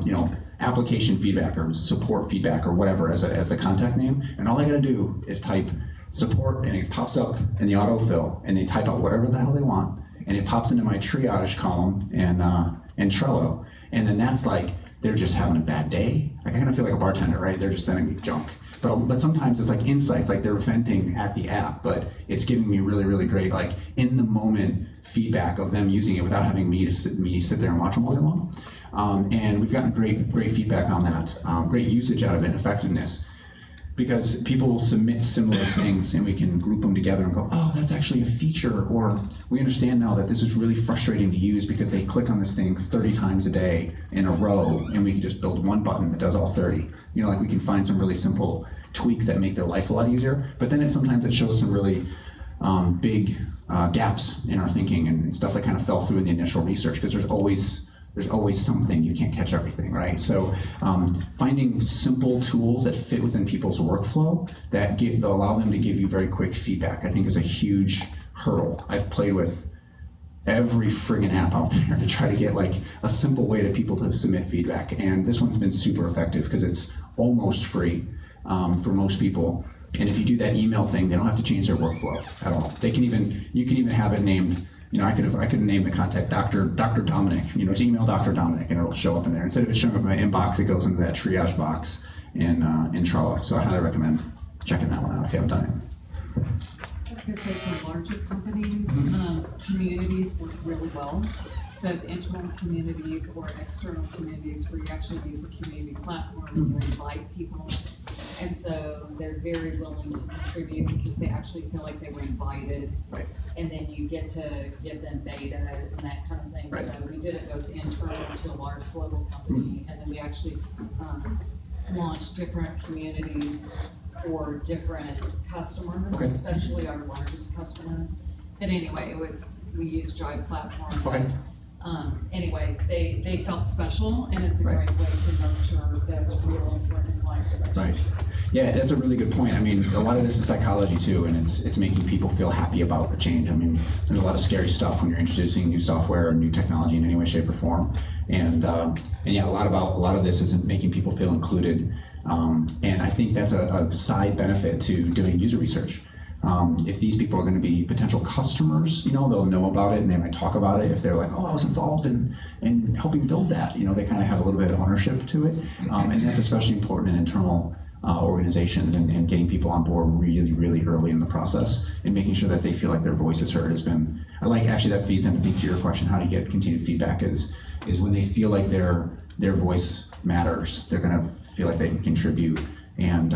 you know, application feedback or support feedback or whatever as the contact name. And all I got to do is type support, and it pops up in the autofill, and they type out whatever the hell they want, and it pops into my triage column in Trello. And then that's like, they're just having a bad day. Like I kind of feel like a bartender, right? They're just sending me junk. But sometimes it's like insights, like they're venting at the app, but it's giving me really, really great, like in the moment feedback of them using it without having me sit there and watch them all day long. And we've gotten great feedback on that, great usage out of it, and effectiveness. Because people will submit similar things and we can group them together and go, oh, that's actually a feature, or we understand now that this is really frustrating to use because they click on this thing 30 times a day in a row, and we can just build one button that does all 30. You know, like we can find some really simple tweaks that make their life a lot easier, but then sometimes it shows some really big gaps in our thinking and stuff that kind of fell through in the initial research, because there's always something, you can't catch everything, right? So finding simple tools that fit within people's workflow that allow them to give you very quick feedback, I think is a huge hurdle. I've played with every friggin' app out there to try to get like a simple way to people to submit feedback. And this one's been super effective because it's almost free for most people. And if you do that email thing, they don't have to change their workflow at all. You can even have it named, you know, I could name the contact Dr. Dominick, you know, it's email Dr. Dominick, and it'll show up in there. Instead of it showing up in my inbox, it goes into that triage box in Trello. So I highly recommend checking that one out if you haven't done it. I was going to say for larger companies, communities work really well. Both internal communities or external communities where you actually use a community platform and you invite people. And so they're very willing to contribute because they actually feel like they were invited. Right. And then you get to give them data and that kind of thing. Right. So we did it both internal to a large global company, and then we actually launched different communities for different customers, especially our largest customers. But anyway, we used Jive platform. Okay. Anyway, they felt special, and it's a great way to nurture those real important client relationships. Right. Yeah, that's a really good point. I mean, a lot of this is psychology too, and it's making people feel happy about the change. I mean, there's a lot of scary stuff when you're introducing new software or new technology in any way, shape, or form. And yeah, a lot of this is making people feel included. And I think that's a side benefit to doing user research. If these people are going to be potential customers, you know, they'll know about it and they might talk about it. If they're like, oh, I was involved in helping build that, you know, they kind of have a little bit of ownership to it. And that's especially important in internal organizations and getting people on board really, really early in the process and making sure that they feel like their voice is heard has been, actually that feeds into your question, how to get continued feedback is when they feel like their voice matters, they're going to feel like they can contribute and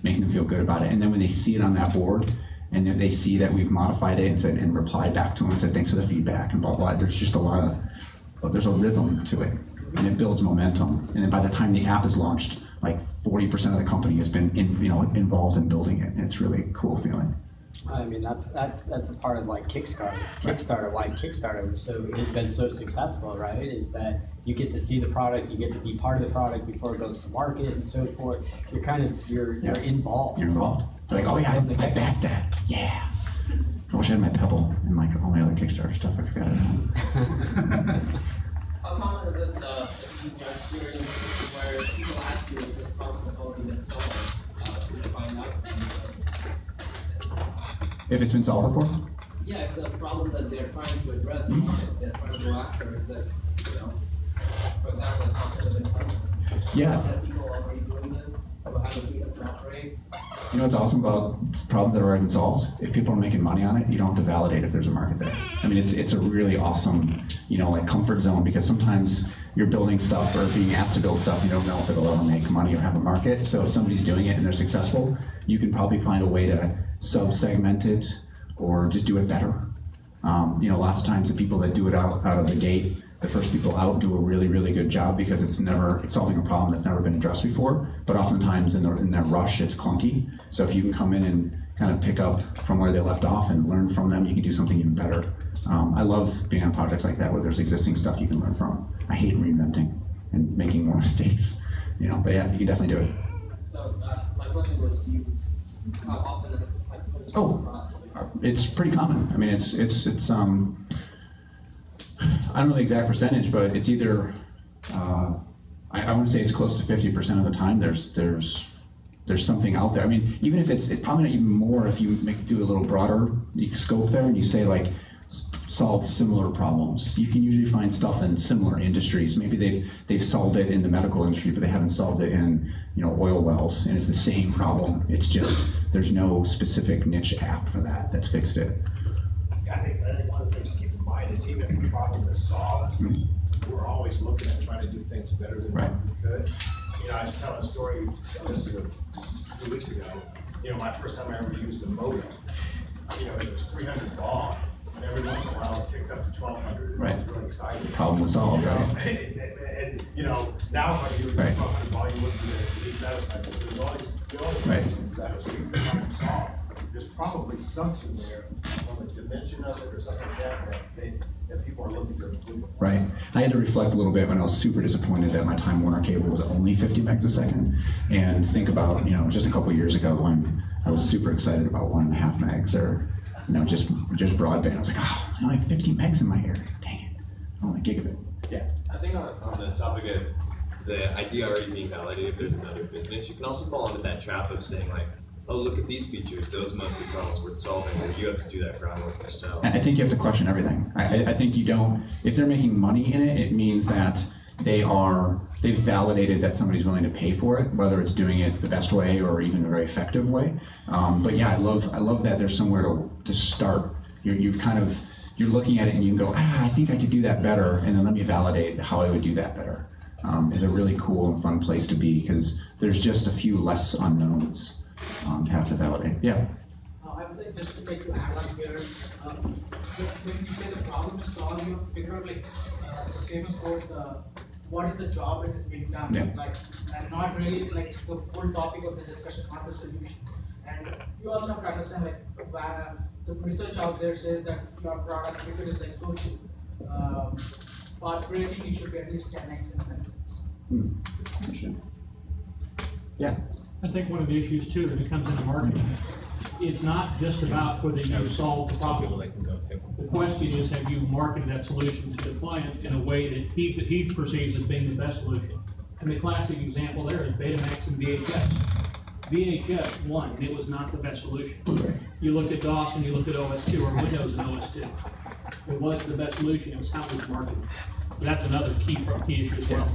making them feel good about it. And then when they see it on that board, and then they see that we've modified it and replied back to them and said, thanks for the feedback and blah, blah, there's just there's a rhythm to it. and it builds momentum. And then by the time the app is launched, like 40% of the company has been involved in building it, and it's really a cool feeling. I mean, that's a part of like Kickstarter. Why Kickstarter has been so successful, right? Is that you get to see the product, you get to be part of the product before it goes to market and so forth. You're involved. You're involved. They're like, oh yeah, I backed that. Yeah. I wish I had my Pebble and like all my other Kickstarter stuff. I forgot it. How common is it in your experience where people ask you if this problem has already been solved to find out? If it's been solved before? Yeah, if the problem that they're trying to address, the market they're trying to go after is that, for example, a conflict of interest. Yeah. That people are already doing this, or how to keep it to operate. You know what's awesome about problems that are already been solved? If people are making money on it, you don't have to validate if there's a market there. I mean, it's a really awesome, like comfort zone, because sometimes you're building stuff or being asked to build stuff, you don't know if it'll ever make money or have a market. So if somebody's doing it and they're successful, you can probably find a way to sub-segment it or just do it better. Lots of times the people that do it out of the gate, the first people out do a really, really good job because it's solving a problem that's never been addressed before. But oftentimes in their rush, it's clunky. So if you can come in and kind of pick up from where they left off and learn from them, you can do something even better. I love being on projects like that where there's existing stuff you can learn from. I hate reinventing and making more mistakes, but yeah, you can definitely do it. So my question was, how often is this process? It's pretty common. I mean, it's I don't know the exact percentage, but it's either, I want to say it's close to 50% of the time there's something out there. I mean, even if it's probably not even more if you do a little broader scope there and you say like, solve similar problems. You can usually find stuff in similar industries. Maybe they've solved it in the medical industry, but they haven't solved it in oil wells, and it's the same problem. It's just there's no specific niche app for that that's fixed it. Yeah, I think one of the things to keep in mind is even if the problem is solved, we're always looking at trying to do things better than what we could. I was telling a story just a few weeks ago. My first time I ever used a modem, it was 300 baud. And every once in a while, it kicked up to 1,200. Right. I was really excited. Problem was solved, right? And now if I use 1,200 baud, you wouldn't be at least satisfied because there's always that was problem solved. There's probably something there from the dimension of it or something like that people are looking to improve. Right. I had to reflect a little bit when I was super disappointed that my Time Warner cable was only 50 megs a second, and think about just a couple of years ago when I was super excited about 1.5 megs or just broadband. I was like, oh, I only have 50 megs in my area. Dang it. I want a gigabit. Yeah. I think on the topic of the idea already being validated, if there's another business, you can also fall into that trap of saying like, oh, look at these features, those must be problems worth solving, or you have to do that groundwork yourself. I think you have to question everything. I think you don't, if they're making money in it, it means that they've validated that somebody's willing to pay for it, whether it's doing it the best way or even a very effective way. But yeah, I love that there's somewhere to start. You're looking at it and you can go, I think I could do that better, and then let me validate how I would do that better. Is a really cool and fun place to be because there's just a few less unknowns to have to validate. Yeah. I would like just to take to add on here, when you say the problem is solved, you figure out like the famous quote, what is the job that is being done, and not really like the whole topic of the discussion, not the solution. And you also have to understand the research out there says that your product, if it is like social, operating, it should be at least 10x in benefits. Yeah. I think one of the issues too, when it comes into marketing, it's not just about whether you solve the problem. The question is, have you marketed that solution to the client in a way that he perceives as being the best solution? And the classic example there is Betamax and VHS. VHS won, and it was not the best solution. You look at DOS and you look at OS2 or Windows and OS2. It was the best solution, it was how it was marketed. But that's another key issue as well.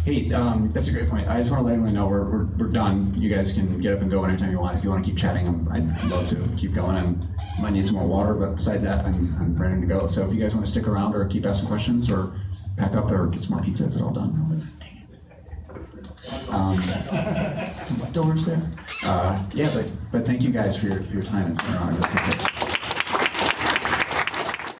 Hey, that's a great point. I just want to let everyone know we're done. You guys can get up and go anytime you want. If you want to keep chatting, I'd love to keep going. I might need some more water, but besides that, I'm ready to go. So if you guys want to stick around or keep asking questions or pack up or get some more pizza, it's all done. Dang it. Doors there. Yeah, but thank you guys for your time. It's been an honor.